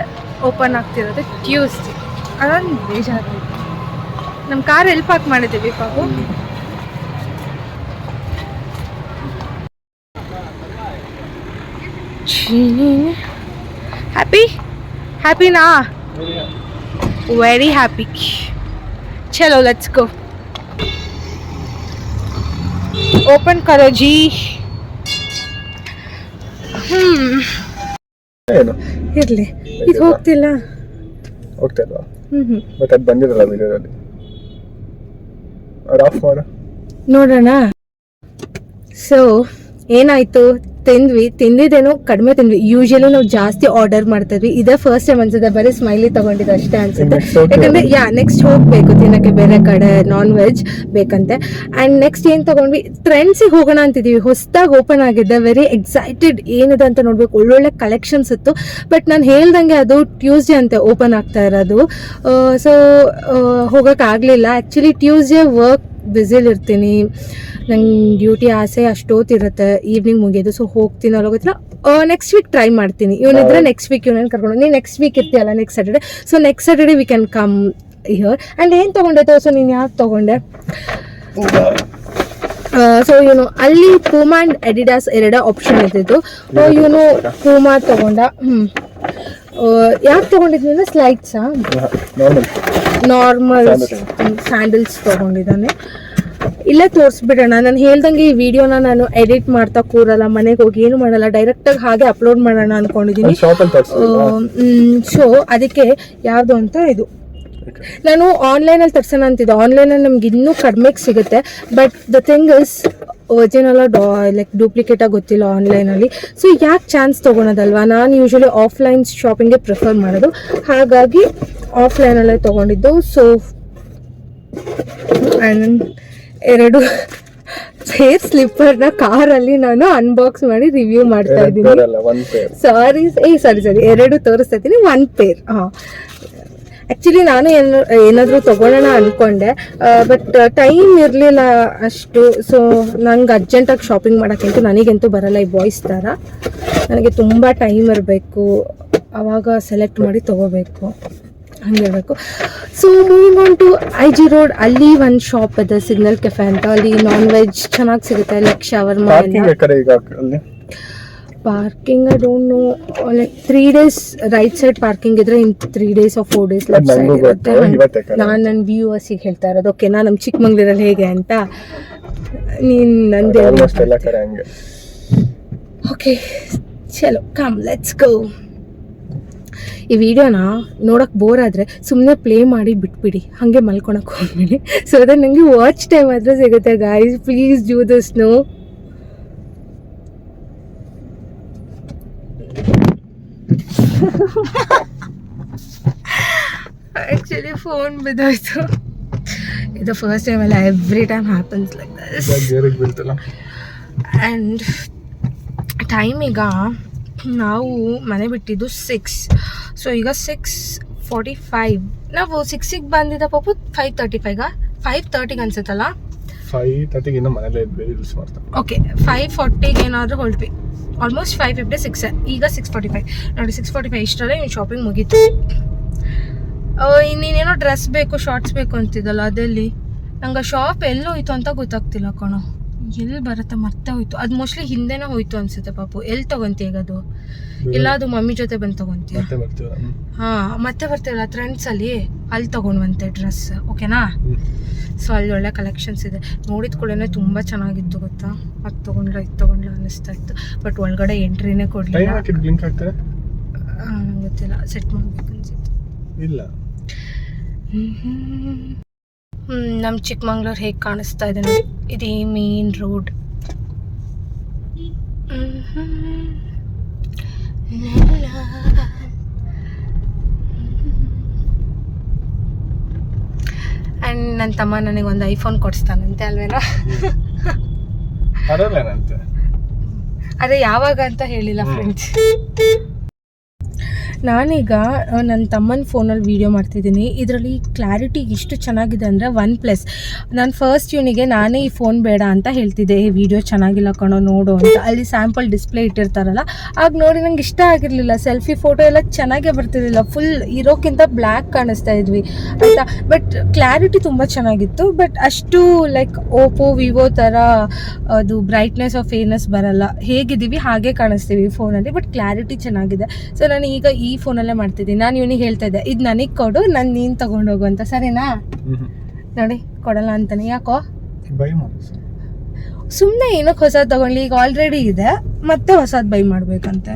Speaker 1: ಓಪನ್ ಆಗ್ತಿರೋದು ಟ್ಯೂಸ್ಡೇ. ಅದೊಂದು ಬೇಜಾರು. ನಮ್ಮ ಕಾರ್ ಎಲ್ಲಿ ಪಾರ್ಕ್ ಮಾಡಿದ್ದೀವಿ ಪಾಪು? हैप्पी ना? Very happy. चलो लेट्स गो. ओपन करो जी. ಇರ್ಲಿ, ಇದು ಹೋಗ್ತಿಲ್ಲ.
Speaker 2: ಹೋಗ್ತಿಲ್ವಾ? ಮತ್ತೆ ಅದು ಬಂದಿರಲ್ಲ ವಿಡಿಯೋದಲ್ಲಿ. ಆಫ್ ಮಾಡು
Speaker 1: ನೋಡೋಣ. ಸೊ ಏನಾಯ್ತು, ತಿಂದಿದ್ದೇನೋ ಕಡಿಮೆ ತಿಂದ್ವಿ. ಯೂಶಲಿ ನಾವು ಜಾಸ್ತಿ ಆರ್ಡರ್ ಮಾಡ್ತಿದ್ವಿ, ಇದೇ ಫಸ್ಟ್ ಟೈಮ್ ಅನ್ಸುತ್ತೆ ಬರೀ ಸ್ಮೈಲಿ ತಗೊಂಡಿದ್ದು ಅಷ್ಟೇ ಅನ್ಸುತ್ತೆ. ಯಾಕಂದ್ರೆ ನೆಕ್ಸ್ಟ್ ಹೋಗ್ಬೇಕು ತಿನ್ನಕ್ಕೆ ಬೇರೆ ಕಡೆ ನಾನ್ ವೆಜ್ ಬೇಕಂತೆ. ಆ್ಯಂಡ್ ನೆಕ್ಸ್ಟ್ ಏನು ತಗೊಂಡ್ವಿ, ಟ್ರೆಂಡ್ಸಿಗೆ ಹೋಗೋಣ ಅಂತಿದ್ದೀವಿ. ಹೊಸದಾಗಿ ಓಪನ್ ಆಗಿದ್ದೆ, ವೆರಿ ಎಕ್ಸೈಟೆಡ್ ಏನಿದೆ ಅಂತ ನೋಡ್ಬೇಕು. ಒಳ್ಳೊಳ್ಳೆ ಕಲೆಕ್ಷನ್ಸ್ ಇತ್ತು. ಬಟ್ ನಾನು ಹೇಳ್ದಂಗೆ ಅದು ಟ್ಯೂಸ್ಡೇ ಅಂತೆ ಓಪನ್ ಆಗ್ತಾ ಇರೋದು. ಸೊ ಹೋಗೋಕ್ಕಾಗಲಿಲ್ಲ. ಆ್ಯಕ್ಚುಲಿ ಟ್ಯೂಸ್ಡೇ ವರ್ಕ್ ಬ್ಯುಸಿಲಿರ್ತೀನಿ, ನಂಗೆ ಡ್ಯೂಟಿ ಆಸೆ ಅಷ್ಟೊತ್ತಿರುತ್ತೆ, ಈವ್ನಿಂಗ್ ಮುಗಿಯೋದು. ಸೊ ಹೋಗ್ತೀನಿ ಅಲ್ಲ ಗೊತ್ತಿಲ್ಲ. ನೆಕ್ಸ್ಟ್ ವೀಕ್ ಟ್ರೈ ಮಾಡ್ತೀನಿ. ಇವನಿದ್ರೆ ನೆಕ್ಸ್ಟ್ ವೀಕ್ ಇವನನ್ನು ಕರ್ಕೊಂಡು, ನೀನು ನೆಕ್ಸ್ಟ್ ವೀಕ್ ಇರ್ತೀಯಲ್ಲ next Saturday. So next Saturday we can come here. And ಏನು ತೊಗೊಂಡೆ ತೋರ್ಸು, ನೀನು ಯಾವ್ದು ತೊಗೊಂಡೆ? ಸೊ ಇವನು ಅಲ್ಲಿ ಪೂಮಾ ಆ್ಯಂಡ್ ಅಡಿಡಾಸ್ ಎರಡೇ ಆಪ್ಷನ್ ಇದ್ದಿದ್ದು. ಇವನು ಪೂಮಾ ತೊಗೊಂಡ. ಯಾಕೆ ತೊಗೊಂಡಿದ್ದೀನಿ? ಸ್ಲೈಡ್ಸಾ? ನಾರ್ಮಲ್ ಸ್ಯಾಂಡಲ್ಸ್ ತೊಗೊಂಡಿದ್ದಾನೆ. ಇಲ್ಲೇ ತೋರಿಸ್ಬಿಡೋಣ. ನಾನು ಹೇಳ್ದಂಗೆ ಈ ವಿಡಿಯೋನ ನಾನು ಎಡಿಟ್ ಮಾಡ್ತಾ ಕೂರಲ್ಲ, ಮನೆಗೆ ಹೋಗಿ ಏನು ಮಾಡಲ್ಲ, ಡೈರೆಕ್ಟಾಗಿ ಹಾಗೆ ಅಪ್ಲೋಡ್ ಮಾಡೋಣ ಅಂದ್ಕೊಂಡಿದ್ದೀನಿ. ಸೊ ಅದಕ್ಕೆ ಯಾವುದು ಅಂತ ಇದು ನಾನು ಆನ್ಲೈನಲ್ಲಿ ತರ್ಸೋಣ ಅಂತಿದ್ದೆ. ಆನ್ಲೈನಲ್ಲಿ ನಮ್ಗೆ ಇನ್ನೂ ಕಡಿಮೆಗೆ ಸಿಗುತ್ತೆ. But the thing is original like ಡೂಪ್ಲಿಕೇಟಾಗಿ ಗೊತ್ತಿಲ್ಲ ಆನ್ಲೈನಲ್ಲಿ. ಸೊ ಯಾಕೆ ಚಾನ್ಸ್ ತೊಗೊಳೋದಲ್ವಾ? ನಾನು ಯೂಶ್ವಲಿ ಆಫ್ಲೈನ್ ಶಾಪಿಂಗ್ಗೆ ಪ್ರಿಫರ್ ಮಾಡೋದು, ಹಾಗಾಗಿ ಆಫ್ಲೈನಲ್ಲೇ ತೊಗೊಂಡಿದ್ದು. ಸೊ ಎರಡು ಹೇರ್ ಸ್ಲಿಪ್ಪರ್ನ ಕಾರಲ್ಲಿ ನಾನು ಅನ್ಬಾಕ್ಸ್ ಮಾಡಿ ರಿವ್ಯೂ ಮಾಡ್ತಾ ಇದ್ದೀನಿ.
Speaker 2: One pair.
Speaker 1: ಸಾರಿ ಎರಡು ತೋರಿಸ್ತಾ ಇದ್ದೀನಿ, 1 ಪೇರ್. ಹಾಂ, ಆ್ಯಕ್ಚುಲಿ ನಾನು ಏನಾದರೂ ತೊಗೊಳ್ಳೋಣ ಅಂದ್ಕೊಂಡೆ, ಬಟ್ ಟೈಮ್ ಇರಲಿಲ್ಲ ಅಷ್ಟು. ಸೊ ನಂಗೆ ಅರ್ಜೆಂಟಾಗಿ ಶಾಪಿಂಗ್ ಮಾಡೋಕ್ಕಂತೂ ನನಗಂತೂ ಬರಲ್ಲ ಈ ಬಾಯ್ಸ್ ಥರ. ನನಗೆ ತುಂಬ ಟೈಮ್ ಇರಬೇಕು, ಆವಾಗ ಸೆಲೆಕ್ಟ್ ಮಾಡಿ ತೊಗೋಬೇಕು, ಹಂಗೆ ಹೇಳಬೇಕು. So moving on to IG road, ಅಲ್ಲಿ ಒಂದು ಶಾಪ್ ಇದೆ ಸಿಗ್ನಲ್ ಕೆಫೆ ಅಂತ. ಅಲ್ಲಿ ನಾನ್ ವೆಜ್ ಚೆನ್ನಾಗಿ ಸಿಗುತ್ತೆ, like shawarma. Parking I don't no, like 3 days right side parking ಇದ್ರೆ ಇನ್ 3 days or 4 days left side ಇರುತ್ತೆ. ನಾನು ನನ್ನ ವ್ಯೂವರ್ಸಿಗೆ ಹೇಳ್ತಾ ಇರೋದು, ಓಕೆನಾ, ನಮ್ಮ ಚಿಕ್ಕಮಂಗ್ಳೂರಲ್ಲಿ ಹೇಗೆ ಅಂತ. ನೀನು ನಂದು ಓಕೆ, ಚಲೋ ಕಮ್ ಲೆಟ್ಸ್ ಗೋ. ಈ ವಿಡಿಯೋನ ನೋಡೋಕೆ ಬೋರ್ ಆದರೆ ಸುಮ್ಮನೆ ಪ್ಲೇ ಮಾಡಿ ಬಿಟ್ಬಿಡಿ, ಹಾಗೆ ಮಲ್ಕೊಳಕ್ಕೆ ಹೋಗ್ಬಿಡಿ. ಸೊ ಅದೇ ನನಗೆ ವಾಚ್ ಟೈಮ್ ಆದರೂ ಸಿಗುತ್ತೆ. Guys please do this. No, actually phone ಬಿದ್ದೋಯ್ತು. ಇದು ಫಸ್ಟ್ ಟೈಮ್ ಅಲ್ಲ, every time happens like this. And time ಈಗ ನಾವು ಮನೆ ಬಿಟ್ಟಿದ್ದು 6, ಸೊ ಈಗ 6:45. ನಾವು 6ಗೆ ಬಂದಿದ್ದ ಪಾಪು 5:35 5:30 ಅನ್ಸುತ್ತಲ್ಲ.
Speaker 2: 5:30 ಇನ್ನೂ ಮನೇಲೇ ಇದ್ವಿ, ಯೂಸ್ ಮಾಡ್ತಾ.
Speaker 1: ಓಕೆ, 5:40 ಏನಾದರೂ ಹೊರಟ್ವಿ. ಆಲ್ಮೋಸ್ಟ್ 5:56. ಈಗ 6:45 ನೋಡಿ. 6:45 ಇಷ್ಟರಲ್ಲೇ ನೀವು ಶಾಪಿಂಗ್ ಮುಗೀತು. ಇನ್ನೇನೇನೋ ಡ್ರೆಸ್ ಬೇಕು, ಶಾರ್ಟ್ಸ್ ಬೇಕು ಅಂತಿದ್ದಲ್ಲ, ಅದೆಲ್ಲಿ ನಂಗೆ ಶಾಪ್ ಎಲ್ಲಿ ಹೋಯ್ತು ಅಂತ ಗೊತ್ತಾಗ್ತಿಲ್ಲ ಕಣೋ. ಎಲ್ಲಿ ಬರುತ್ತೆ, ಮರ್ತೆ ಹೋಯ್ತು. ಅದು ಮೋಸ್ಟ್ಲಿ ಹಿಂದೆನೇ ಹೋಯ್ತು ಅನ್ಸುತ್ತೆ ಪಾಪು. ಎಲ್ಲಿ ತೊಗೊತೀಯ ಈಗ ಅದು? ಇಲ್ಲ, ಅದು ಮಮ್ಮಿ ಜೊತೆ ಬಂದು ತೊಗೊತೀಯ? ಹಾಂ, ಮತ್ತೆ ಬರ್ತೀವಲ್ಲ ಟ್ರೆಂಡ್ಸಲ್ಲಿ, ಅಲ್ಲಿ ತೊಗೊಂಡ್ವಂತೆ ಡ್ರೆಸ್. ಓಕೆನಾ? ಸೊ ಅಲ್ಲಿ ಒಳ್ಳೆ ಕಲೆಕ್ಷನ್ಸ್ ಇದೆ. ನೋಡಿದ ಕೂಡಲೇ ತುಂಬ ಚೆನ್ನಾಗಿತ್ತು ಗೊತ್ತಾ. ಅದು ತೊಗೊಂಡ್ಲ ಇದು ತೊಗೊಂಡ್ಲ ಅನ್ನಿಸ್ತಾ ಇತ್ತು. ಬಟ್ ಒಳಗಡೆ ಎಂಟ್ರಿನೇ ಕೊಡಲಿಲ್ಲ. ನಂಗೆ ಗೊತ್ತಿಲ್ಲ, ಸೆಟ್ ಮಾಡಬೇಕು ಅನ್ಸುತ್ತೆ.
Speaker 2: ಇಲ್ಲ,
Speaker 1: ನಮ್ಮ ಚಿಕ್ಕಮಂಗ್ಳೂರು ಹೇಗೆ ಕಾಣಿಸ್ತಾ ಇದೆ ನೋಡಿ. ಇದು ಮೇನ್ ರೋಡ್. ಆ್ಯಂಡ್ ನನ್ನ ತಮ್ಮ ನನಗೆ ಒಂದು ಐಫೋನ್ ಕೊಡಿಸ್ತಾನಂತೆ, ಅಲ್ವೇನೋ? ಅದೇ ಯಾವಾಗ ಅಂತ ಹೇಳಿಲ್ಲ ಫ್ರೆಂಡ್ಸ್. ನಾನೀಗ ನನ್ನ ತಮ್ಮನ ಫೋನಲ್ಲಿ ವೀಡಿಯೋ ಮಾಡ್ತಿದ್ದೀನಿ. ಇದರಲ್ಲಿ ಕ್ಲಾರಿಟಿ ಎಷ್ಟು ಚೆನ್ನಾಗಿದೆ ಅಂದರೆ OnePlus. ನಾನು ಫಸ್ಟ್ ಇವನಿಗೆ ನಾನೇ ಈ ಫೋನ್ ಬೇಡ ಅಂತ ಹೇಳ್ತಿದ್ದೆ, ಈ ವಿಡಿಯೋ ಚೆನ್ನಾಗಿಲ್ಲ ಕಣೋ ನೋಡು ಅಂತ. ಅಲ್ಲಿ ಸ್ಯಾಂಪಲ್ ಡಿಸ್ಪ್ಲೇ ಇಟ್ಟಿರ್ತಾರಲ್ಲ, ಆಗ ನೋಡಿ ನಂಗೆ ಇಷ್ಟ ಆಗಿರಲಿಲ್ಲ. ಸೆಲ್ಫಿ ಫೋಟೋ ಎಲ್ಲ ಚೆನ್ನಾಗೇ ಬರ್ತಿರಲಿಲ್ಲ, ಫುಲ್ ಇರೋಕ್ಕಿಂತ ಬ್ಲ್ಯಾಕ್ ಕಾಣಿಸ್ತಾ ಇದ್ವಿ ಆಯಿತಾ. ಬಟ್ ಕ್ಲಾರಿಟಿ ತುಂಬ ಚೆನ್ನಾಗಿತ್ತು. ಬಟ್ ಅಷ್ಟು ಲೈಕ್ ಓಪೋ ವಿವೋ ಥರ ಅದು ಬ್ರೈಟ್ನೆಸ್ ಆಫ್ ಫೇರ್ನೆಸ್ ಬರಲ್ಲ. ಹೇಗಿದ್ದೀವಿ ಹಾಗೆ ಕಾಣಿಸ್ತೀವಿ ಫೋನಲ್ಲಿ, ಬಟ್ ಕ್ಲಾರಿಟಿ ಚೆನ್ನಾಗಿದೆ. ಸೊ ನಾನು ಈಗ ಈ ಫೋನಲ್ಲೇ ಮಾಡ್ತಿದ್ದೀನಿ. ನಾನು ಇವನಿಗೆ ಹೇಳ್ತಾ ಇದ್ದೆ, ಇದು ನನಗೆ ಕೊಡು, ನೀನು ತೊಗೊಂಡೋಗು ಅಂತ. ಸರಿನಾ? ನೋಡಿ, ಕೊಡಲ್ಲ ಅಂತಾನೆ. ಯಾಕೋ? ಸುಮ್ಮನೆ ಏನಕ್ಕೆ ಹೊಸದು ತಗೊಳ್ಳಿ, ಈಗ ಆಲ್ರೆಡಿ ಇದೆ, ಮತ್ತೆ ಹೊಸದು ಬೈ ಮಾಡಬೇಕಂತೆ.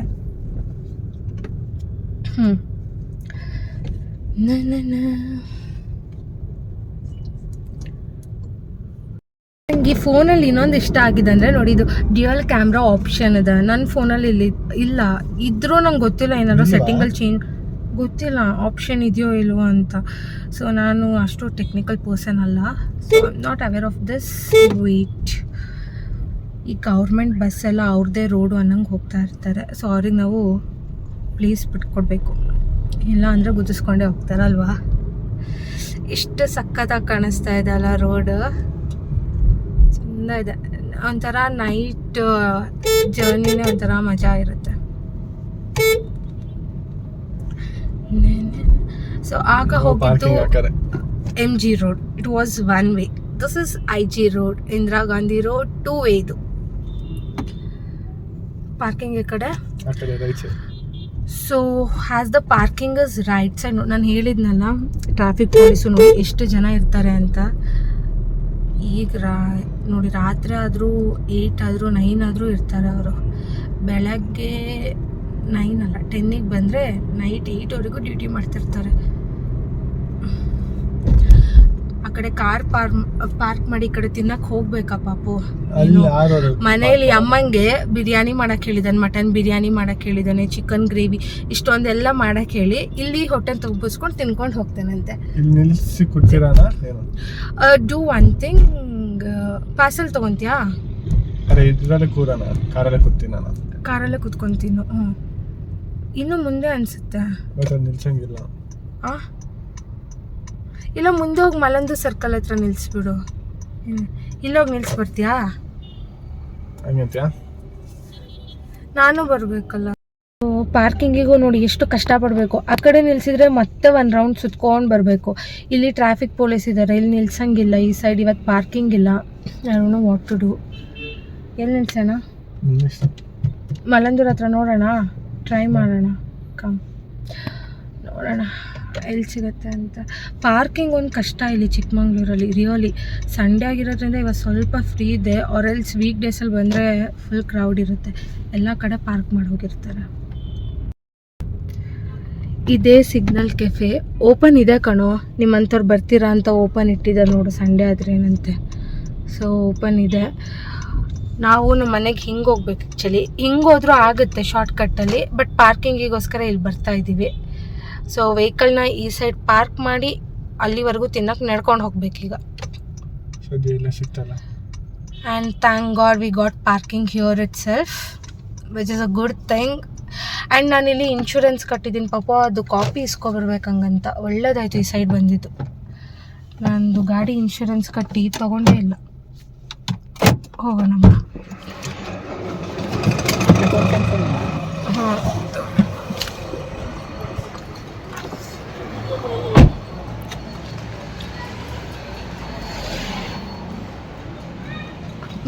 Speaker 1: ನನಗೆ ಈ ಫೋನಲ್ಲಿ ಇನ್ನೊಂದು ಇಷ್ಟ ಆಗಿದೆ ಅಂದರೆ ನೋಡಿ, ಇದು ಡ್ಯುಯಲ್ ಕ್ಯಾಮ್ರಾ ಆಪ್ಷನ್ ಇದೆ. ನನ್ನ ಫೋನಲ್ಲಿ ಇಲ್ಲ ಇದ್ರೂ ನಂಗೆ ಗೊತ್ತಿಲ್ಲ, ಏನಾದ್ರು ಸೆಟ್ಟಿಂಗಲ್ಲಿ ಚೇಂಜ್ ಗೊತ್ತಿಲ್ಲ, ಆಪ್ಷನ್ ಇದೆಯೋ ಇಲ್ವೋ ಅಂತ. ಸೊ ನಾನು ಅಷ್ಟು ಟೆಕ್ನಿಕಲ್ ಪರ್ಸನ್ ಅಲ್ಲ, so I am not aware of this. Wait, ಈ ಗೌರ್ಮೆಂಟ್ ಬಸ್ಸೆಲ್ಲ ಅವ್ರದ್ದೇ ರೋಡು ಅನ್ನಂಗೆ ಹೋಗ್ತಾ ಇರ್ತಾರೆ. ಸೊ ಅವ್ರಿಗೆ ನಾವು ಪ್ಲೀಸ್ ಬಿಟ್ಕೊಡ್ಬೇಕು, ಇಲ್ಲ ಅಂದರೆ ಗುದಿಸ್ಕೊಂಡೇ ಹೋಗ್ತಾರಲ್ವಾ. ಎಷ್ಟು ಸಖತ್ತಾಗಿ ಕಾಣಿಸ್ತಾ ಇದೆ ಅಲ್ಲ ರೋಡ್, ಚೆಂದ ಇದೆ. ಒಂಥರ ನೈಟ್ ಜರ್ನಿನೇ ಒಂಥರ ಮಜಾ ಇರುತ್ತೆ. ಸೊ ಆಗ ಹೋಗಿದ್ದು MG road, it was 1 way. This is IG road, Indira Gandhi road 2 way. ಇದು ಪಾರ್ಕಿಂಗ್ ಈ ಕಡೆ. So has the parking is right side. ನಾನು ಹೇಳಿದ್ನಲ್ಲ, ಟ್ರಾಫಿಕ್ ಪೊಲೀಸು ನೋಡಿ ಎಷ್ಟು ಜನ ಇರ್ತಾರೆ ಅಂತ. ಈಗ ನೋಡಿ, ರಾತ್ರಿ ಆದರೂ 8 ಆದರೂ 9 ಆದರೂ ಇರ್ತಾರೆ ಅವರು. ಬೆಳಗ್ಗೆ 9 ಅಲ್ಲ 10ಗೆ ಬಂದರೆ ನೈಟ್ 8ವರೆಗೂ ಡ್ಯೂಟಿ ಮಾಡ್ತಿರ್ತಾರೆ. ಆ ಕಡೆ ಕಾರ್ ಪಾರ್ಕ್ ಮಾಡಿ ಈ ಕಡೆ ತಿನ್ನಕ್ ಹೋಗ್ಬೇಕಾ ಪಾಪು.
Speaker 2: ಅಲ್ಲಿ ಯಾರು
Speaker 1: ಮನೇಲಿ ಅಮ್ಮಂಗೆ ಬಿರಿಯಾನಿ ಮಾಡಕ್ ಹೇಳಿದಾನೆ, ಮಟನ್ ಬಿರಿಯಾನಿ ಮಾಡಕ್ ಹೇಳಿದಾನೆ, ಚಿಕನ್ ಗ್ರೇವಿ ಇಷ್ಟೊಂದೆಲ್ಲ ಮಾಡಕ್ ಹೇಳಿ ಇಲ್ಲಿ ಹೊಟ್ಟೆ ತುಂಬಿಸ್ಕೊಂಡು ತಿನ್ಕೊಂಡು ಹೋಗ್ತಾನಂತೆ.
Speaker 2: ಇಲ್ಲಿ ನಿಲ್ಸಿ ಕೂತಿರಾನ ಏನು?
Speaker 1: ಡೂ ಒನ್ ಥಿಂಗ್, ಪಾರ್ಸಲ್ ತಗೊಂತೀಯಾ?
Speaker 2: ಅರೆ ಇದ್ರಲ್ಲೇ ಕೂರಣ, ಕಾರಲ್ಲೇ ಕೂತೀನಿ ನಾನು.
Speaker 1: ಕಾರಲ್ಲೇ ಕುತ್ಕೊಂತೀನಿ. ಇನ್ನು ಮುಂದೆ ಅನ್ಸುತ್ತೆ.
Speaker 2: ಬಟ್ ಅದು ನಿಲ್ಸಂಗಿಲ್ಲ.
Speaker 1: ಇಲ್ಲ ಮುಂದೆ ಹೋಗಿ ಮಲಂದು ಸರ್ಕಲ್ ಹತ್ರ ನಿಲ್ಸ್ಬಿಡು. ಇಲ್ಲೋಗಿ ನಿಲ್ಸ್ ಬರ್ತೀಯಾ?
Speaker 2: ಹಂಗಂತ್ಯಾ?
Speaker 1: ನಾನು ಬರ್ಬೇಕಲ್ಲ. ಪಾರ್ಕಿಂಗಿಗೂ ನೋಡಿ ಎಷ್ಟು ಕಷ್ಟಪಡಬೇಕು. ಆ ಕಡೆ ನಿಲ್ಸಿದ್ರೆ ಮತ್ತೆ ಒಂದು ರೌಂಡ್ ಸುತ್ಕೊಂಡು ಬರಬೇಕು. ಇಲ್ಲಿ ಟ್ರಾಫಿಕ್ ಪೊಲೀಸ್ ಇದ್ದಾರೆ, ಇಲ್ಲಿ ನಿಲ್ಸಂಗಿಲ್ಲ. ಈ ಸೈಡ್ ಇವತ್ತು ಪಾರ್ಕಿಂಗ್ ಇಲ್ಲ. I don't know what to do. ಎಲ್ಲಿ ನಿಲ್ಸೋಣ? ಮಲಂದೂರ್ ಹತ್ರ ನೋಡೋಣ, ಟ್ರೈ ಮಾಡೋಣ. ಕಮ್ ನೋಡೋಣ ಎಲ್ಲಿ ಸಿಗುತ್ತೆ ಅಂತ. ಪಾರ್ಕಿಂಗ್ ಒಂದು ಕಷ್ಟ ಇಲ್ಲಿ ಚಿಕ್ಕಮಂಗ್ಳೂರಲ್ಲಿ ರಿಯಲಿ. ಸಂಡೇ ಆಗಿರೋದ್ರಿಂದ ಇವಾಗ ಸ್ವಲ್ಪ ಫ್ರೀ ಇದೆ. ಆರ್ ಎಲ್ಸ್ ವೀಕ್ ಡೇಸಲ್ಲಿ ಬಂದರೆ ಫುಲ್ ಕ್ರೌಡ್ ಇರುತ್ತೆ. ಎಲ್ಲ ಕಡೆ ಪಾರ್ಕ್ ಮಾಡಿ ಹೋಗಿರ್ತಾರೆ. ಇದೇ ಸಿಗ್ನಲ್ ಕೆಫೆ ಓಪನ್ ಇದೆ ಕಣೋ. ನಿಮ್ಮಂಥವ್ರು ಬರ್ತೀರಾ ಅಂತ ಓಪನ್ ಇಟ್ಟಿದ್ದಾರೆ ನೋಡು, ಸಂಡೇ ಆದರೆ ಏನಂತೆ. ಸೊ ಓಪನ್ ಇದೆ. ನಾವು ನಮ್ಮ ಮನೆಗೆ ಹಿಂಗೆ ಹೋಗ್ಬೇಕು. ಆ್ಯಕ್ಚುಲಿ ಹಿಂಗೆ ಹೋದ್ರೂ ಆಗುತ್ತೆ ಶಾರ್ಟ್ಕಟ್ಟಲ್ಲಿ, ಬಟ್ ಪಾರ್ಕಿಂಗಿಗೋಸ್ಕರ ಇಲ್ಲಿ ಬರ್ತಾ ಇದ್ದೀವಿ. ಸೊ ವೆಹಿಕಲ್ನ ಈ ಸೈಡ್ ಪಾರ್ಕ್ ಮಾಡಿ ಅಲ್ಲಿವರೆಗೂ ತಿನ್ನಕ್ಕೆ ನಡ್ಕೊಂಡು ಹೋಗ್ಬೇಕೀಗ. And thank God we got parking here itself, which is a good thing. And ನಾನಿಲ್ಲಿ ಇನ್ಶೂರೆನ್ಸ್ ಕಟ್ಟಿದ್ದೀನಿ ಪಾಪ, ಅದು ಕಾಪಿ ಇಸ್ಕೊಬರ್ಬೇಕಂಗಂತ. ಒಳ್ಳೇದಾಯಿತು ಈ ಸೈಡ್ ಬಂದಿದ್ದು. ನಂದು ಗಾಡಿ ಇನ್ಶೂರೆನ್ಸ್ ಕಟ್ಟಿ ತೊಗೊಂಡೇ ಇಲ್ಲ. ಹೋಗೋಣ. ಹಾಂ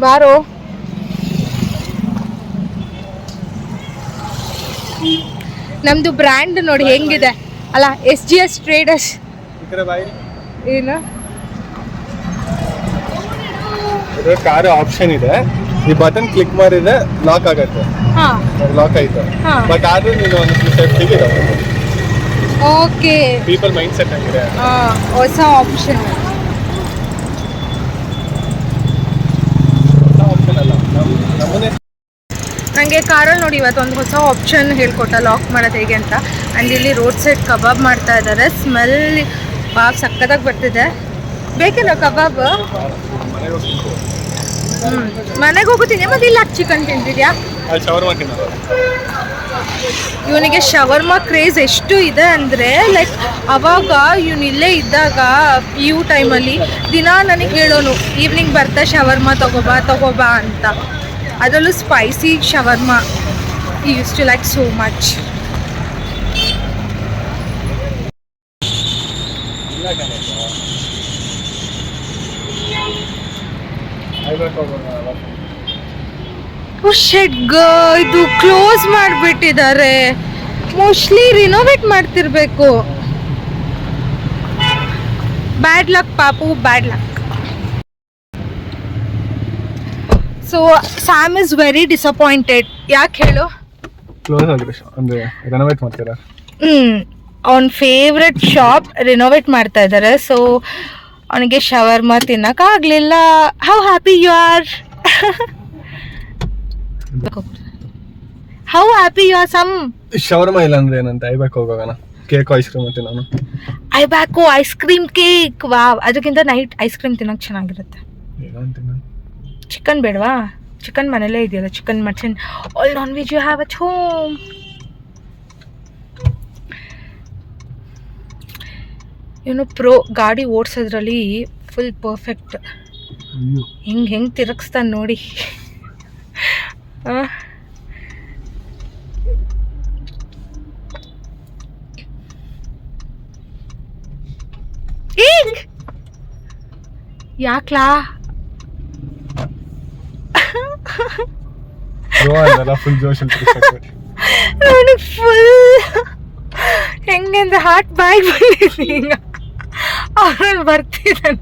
Speaker 1: ಬಾರೋ. ನಮ್ದು ಬ್ರ್ಯಾಂಡ್ ನೋಡಿ ಹೆಂಗಿದೆ ಅಲ್ಲ, SGS ಟ್ರೇಡರ್ಸ್. ಏನು
Speaker 2: ಕಾರು ಆಪ್ಷನ್ ಇದೆ, ಈ ಬಟನ್ ಕ್ಲಿಕ್ ಮಾಡಿದ್ರೆ ಲಾಕ್ ಆಗತ್ತೆ. ಲಾಕ್ ಆಯ್ತು, ಬಟ್ ಆದ್ರೂ ನೀನು ಒಂದು ಸೇಫ್ಟಿಗೆ ಇದಾವೆ.
Speaker 1: ಓಕೆ,
Speaker 2: ಪೀಪಲ್ ಮೈಂಡ್ ಸೆಟ್ ಆಗಿದೆ.
Speaker 1: ಹೊಸ ಆಪ್ಷನ್. ನನಗೆ ಕಾರಲ್ಲಿ ನೋಡಿ ಇವತ್ತು ಒಂದು ಹೊಸ ಆಪ್ಷನ್ ಹೇಳ್ಕೊಟ್ಟ, ಲಾಕ್ ಮಾಡೋದು ಹೇಗೆ ಅಂತ. ಆ್ಯಂಡ್ ಇಲ್ಲಿ ರೋಡ್ ಸೈಡ್ ಕಬಾಬ್ ಮಾಡ್ತಾ ಇದ್ದಾರೆ. ಸ್ಮೆಲ್ ಬಾಬ್ ಸಕ್ಕತ್ತಾಗಿ ಬರ್ತಿದೆ. ಬೇಕಿಲ್ಲ ಕಬಾಬ್? ಮನೆಗೆ ಹೋಗುತ್ತೀನಿ. ಮತ್ತೆ ಇಲ್ಲ ಚಿಕನ್ ತಿಂತಿದ್ಯಾ? ಇವನಿಗೆ ಶವರ್ಮಾ ಕ್ರೇಜ್ ಎಷ್ಟು ಇದೆ ಅಂದರೆ, ಲೈಕ್ ಅವಾಗ ಇವನು ಇಲ್ಲೇ ಇದ್ದಾಗ PU ಟೈಮಲ್ಲಿ ದಿನ ನನಗೆ ಹೇಳೋನು, ಈವ್ನಿಂಗ್ ಬರ್ತಾ ಶವರ್ಮಾ ತಗೋಬಾ ಅಂತ. ಅದರಲ್ಲೂ spicy shawarma he used to like so much. ಇದು ಕ್ಲೋಸ್ ಮಾಡಿಬಿಟ್ಟಿದ್ದಾರೆ. ಮೋಸ್ಟ್ಲಿ ರಿನೋವೇಟ್ ಮಾಡ್ತಿರ್ಬೇಕು. ಬ್ಯಾಡ್ ಲಕ್ ಪಾಪು, bad luck. So Sam is very disappointed. ಯಾಕೆ ಹೇಳು?
Speaker 2: ಕ್ಲೋಸ್ ಆಗಿದೆ ಅಂದ್ರೆ ರೆನೋವೇಟ್ ಮಾಡ್ತೀರಾ?
Speaker 1: ಅವನ ಫೇವ್ರೆಟ್ ಶಾಪ್ ರಿನೋವೇಟ್ ಮಾಡ್ತಾ ಇದ್ದಾರೆ. ಸೊ ಅವನಿಗೆ ಶವರ್ಮಾ ತಿನ್ನಕ್ಕಾಗಲಿಲ್ಲ. How happy you are? How happy you are? Some
Speaker 2: shawarma ಇಲ್ಲ ಅಂದ್ರೆ ಏನಂತ ಐಬ್ಯಾಕ್ ಹೋಗೋಣ. ಕೇಕ್ ಐಸ್ ಕ್ರೀಮ್ ಅಂತ ನಾನು
Speaker 1: ಐಬ್ಯಾಕು ಐಸ್ ಕ್ರೀಮ್ ಕೇಕ್. ವಾವ್, ಅದಕ್ಕಿಂತ ನೈಟ್ ಐಸ್ ಕ್ರೀಮ್ ತಿನ್ನೋಕೆ ಚೆನ್ನಾಗಿರುತ್ತೆ. ಚಿಕನ್ ಬೇಡವಾ? ಚಿಕನ್ ಮನೇಲೇ ಇದೆಯಲ್ಲ, chicken mutton all non veg you have at home. ಇವನು ಪ್ರೋ, ಗಾಡಿ ಓಡಿಸೋದ್ರಲ್ಲಿ ಫುಲ್ ಪರ್ಫೆಕ್ಟ್. ಹೆಂಗೆ ತಿರುಗಿಸ್ತಾನೆ ನೋಡಿ. ಯಾಕ್ಲಾ? ಫುಲ್ ಹೆಂಗೆ ಅಂದ್ರೆ ಹಾರ್ಟ್ ಬಾಯ್ಗೆ ಬಂದಿದ್ದೀನಿ. ಈಗ ಅವನಲ್ಲಿ ಬರ್ತಿದ್ದಾನೆ,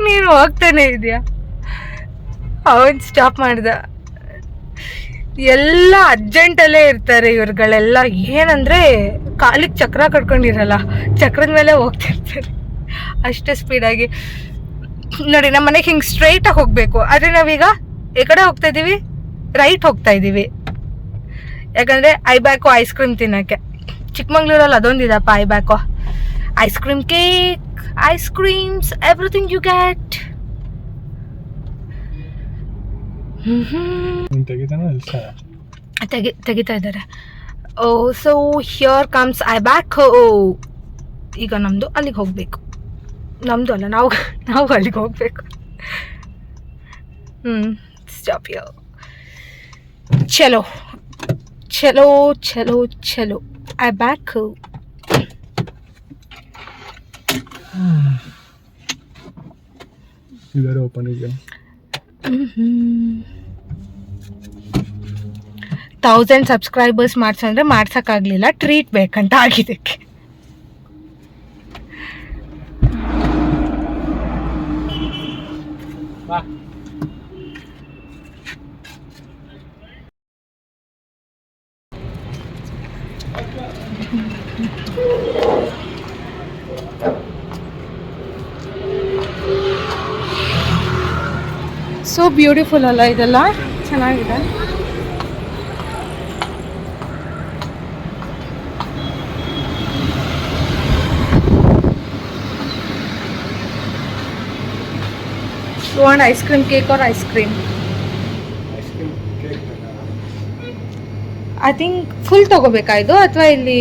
Speaker 1: ನೀನು ಹೋಗ್ತಾನೆ ಇದೆಯಾ? ಅವನ್ ಸ್ಟಾಪ್ ಮಾಡ್ದ. ಎಲ್ಲ ಅರ್ಜೆಂಟಲ್ಲೇ ಇರ್ತಾರೆ ಇವ್ರುಗಳೆಲ್ಲ. ಏನಂದ್ರೆ ಕಾಲಿಗೆ ಚಕ್ರ ಕಟ್ಕೊಂಡಿರಲ್ಲ, ಚಕ್ರದ ಮೇಲೆ ಹೋಗ್ತಿರ್ತಾರೆ. ಅಷ್ಟೇ ಸ್ಪೀಡಾಗಿ. ನೋಡಿ ನಮ್ಮ ಮನೆಗೆ ಹಿಂಗೆ ಸ್ಟ್ರೈಟಾಗಿ ಹೋಗಬೇಕು, ಆದರೆ ನಾವೀಗ ಈ ಕಡೆ ಹೋಗ್ತಾ ಇದ್ದೀವಿ, ರೈಟ್ ಹೋಗ್ತಾ ಇದ್ದೀವಿ. ಯಾಕಂದರೆ ಐಬ್ಯಾಕೋ ಐಸ್ ಕ್ರೀಮ್ ತಿನ್ನೋಕ್ಕೆ. ಚಿಕ್ಕಮಂಗ್ಳೂರಲ್ಲಿ ಅದೊಂದಿದಪ್ಪ Ibaco. Ice cream cake, ice creams, everything you get. ತೆಗಿತಾ ಇದ್ದಾರೆ. Oh so here comes Ibaco. ಈಗ ನಮ್ಮದು ಅಲ್ಲಿಗೆ ಹೋಗಬೇಕು. ನಮ್ಮದು ಅಲ್ಲ, ನಾವು ಅಲ್ಲಿಗೆ ಹೋಗಬೇಕು. Stop yo. ಚಲೋ ಚಲೋ ಚಲೋ ಚಲೋ ಐಬ್ಯಾಕೋ.
Speaker 2: ಇದರ ಓಪನ್ ಇದೆ.
Speaker 1: 1000 ಸಬ್ಸ್ಕ್ರೈಬರ್ಸ್ ಮಾಡ್ಸಂದ್ರೆ ಮಾಡ್ಸೋಕ್ಕಾಗಲಿಲ್ಲ, ಟ್ರೀಟ್ ಬೇಕಂತ ಆಗಿದ್ದಕ್ಕೆ. ಸೊ ಬ್ಯೂಟಿಫುಲ್ ಅಲ್ಲ ಇದೆಲ್ಲ, ಚೆನ್ನಾಗಿದೆ. You want ice cream cake or ice cream?
Speaker 2: Ice cream cake.
Speaker 1: I think full ತೊಗೋಬೇಕಾ ಇದು, ಅಥವಾ ಇಲ್ಲಿ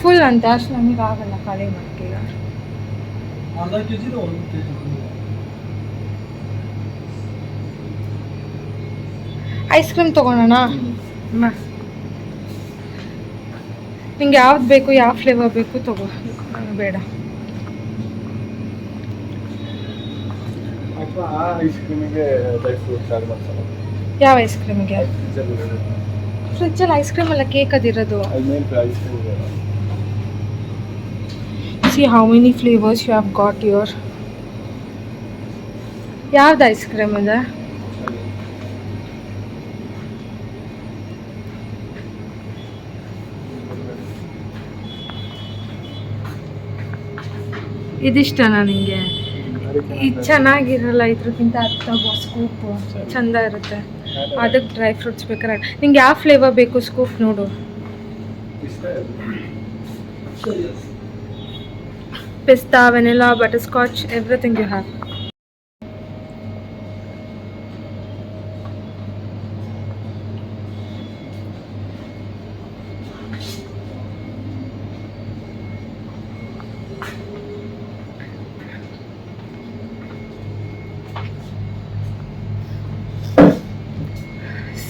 Speaker 1: ಫುಲ್ ಅಂತ ಅಷ್ಟು ನಮಗೆ ಆಗಲ್ಲ ಖಾಲಿ ಮಾಡೋಕ್ಕೆ. ಈಗ ಐಸ್ ಕ್ರೀಮ್ ತೊಗೊಳೋಣ. ನಿಂಗೆ ಯಾವ್ದು ಬೇಕು, ಯಾವ ಫ್ಲೇವರ್ ಬೇಕು ತಗೋ, ನನಗೆ ಬೇಡ.
Speaker 2: ಅಥವಾ ಆ ಐಸ್ ಕ್ರೀಮಿಗೆ ಡ್ರೈ ಫ್ರೂಟ್ಸ್ ಆ್ಯಡ್ ಮಾಡ್ತಾರೆ.
Speaker 1: ಯಾವ ಐಸ್ ಕ್ರೀಮಿಗೆ? ಫ್ರಿಜ್ಜಲ್ಲಿ ಐಸ್ ಕ್ರೀಮ್ ಅಲ್ಲ, ಕೇಕ್ ಅದಿರೋದು.
Speaker 2: Ice cream.
Speaker 1: See how many flavors you have got here. ಯಾವ್ದು ಐಸ್ ಕ್ರೀಮ್ ಇದೆ? ಇದಿಷ್ಟನಾ ನಿಂಗೆ? ಇದು ಚೆನ್ನಾಗಿರಲ್ಲ, ಇದ್ರಕ್ಕಿಂತ ಅದು ಸ್ಕೂಪ್ ಚಂದ ಇರುತ್ತೆ. ಅದಕ್ಕೆ ಡ್ರೈ ಫ್ರೂಟ್ಸ್ ಬೇಕಾದ್ರೆ ನಿಂಗೆ ಯಾವ ಫ್ಲೇವರ್ ಬೇಕು ಸ್ಕೂಪ್ ನೋಡು. ಪಿಸ್ತಾ, vanilla, butterscotch, everything you have.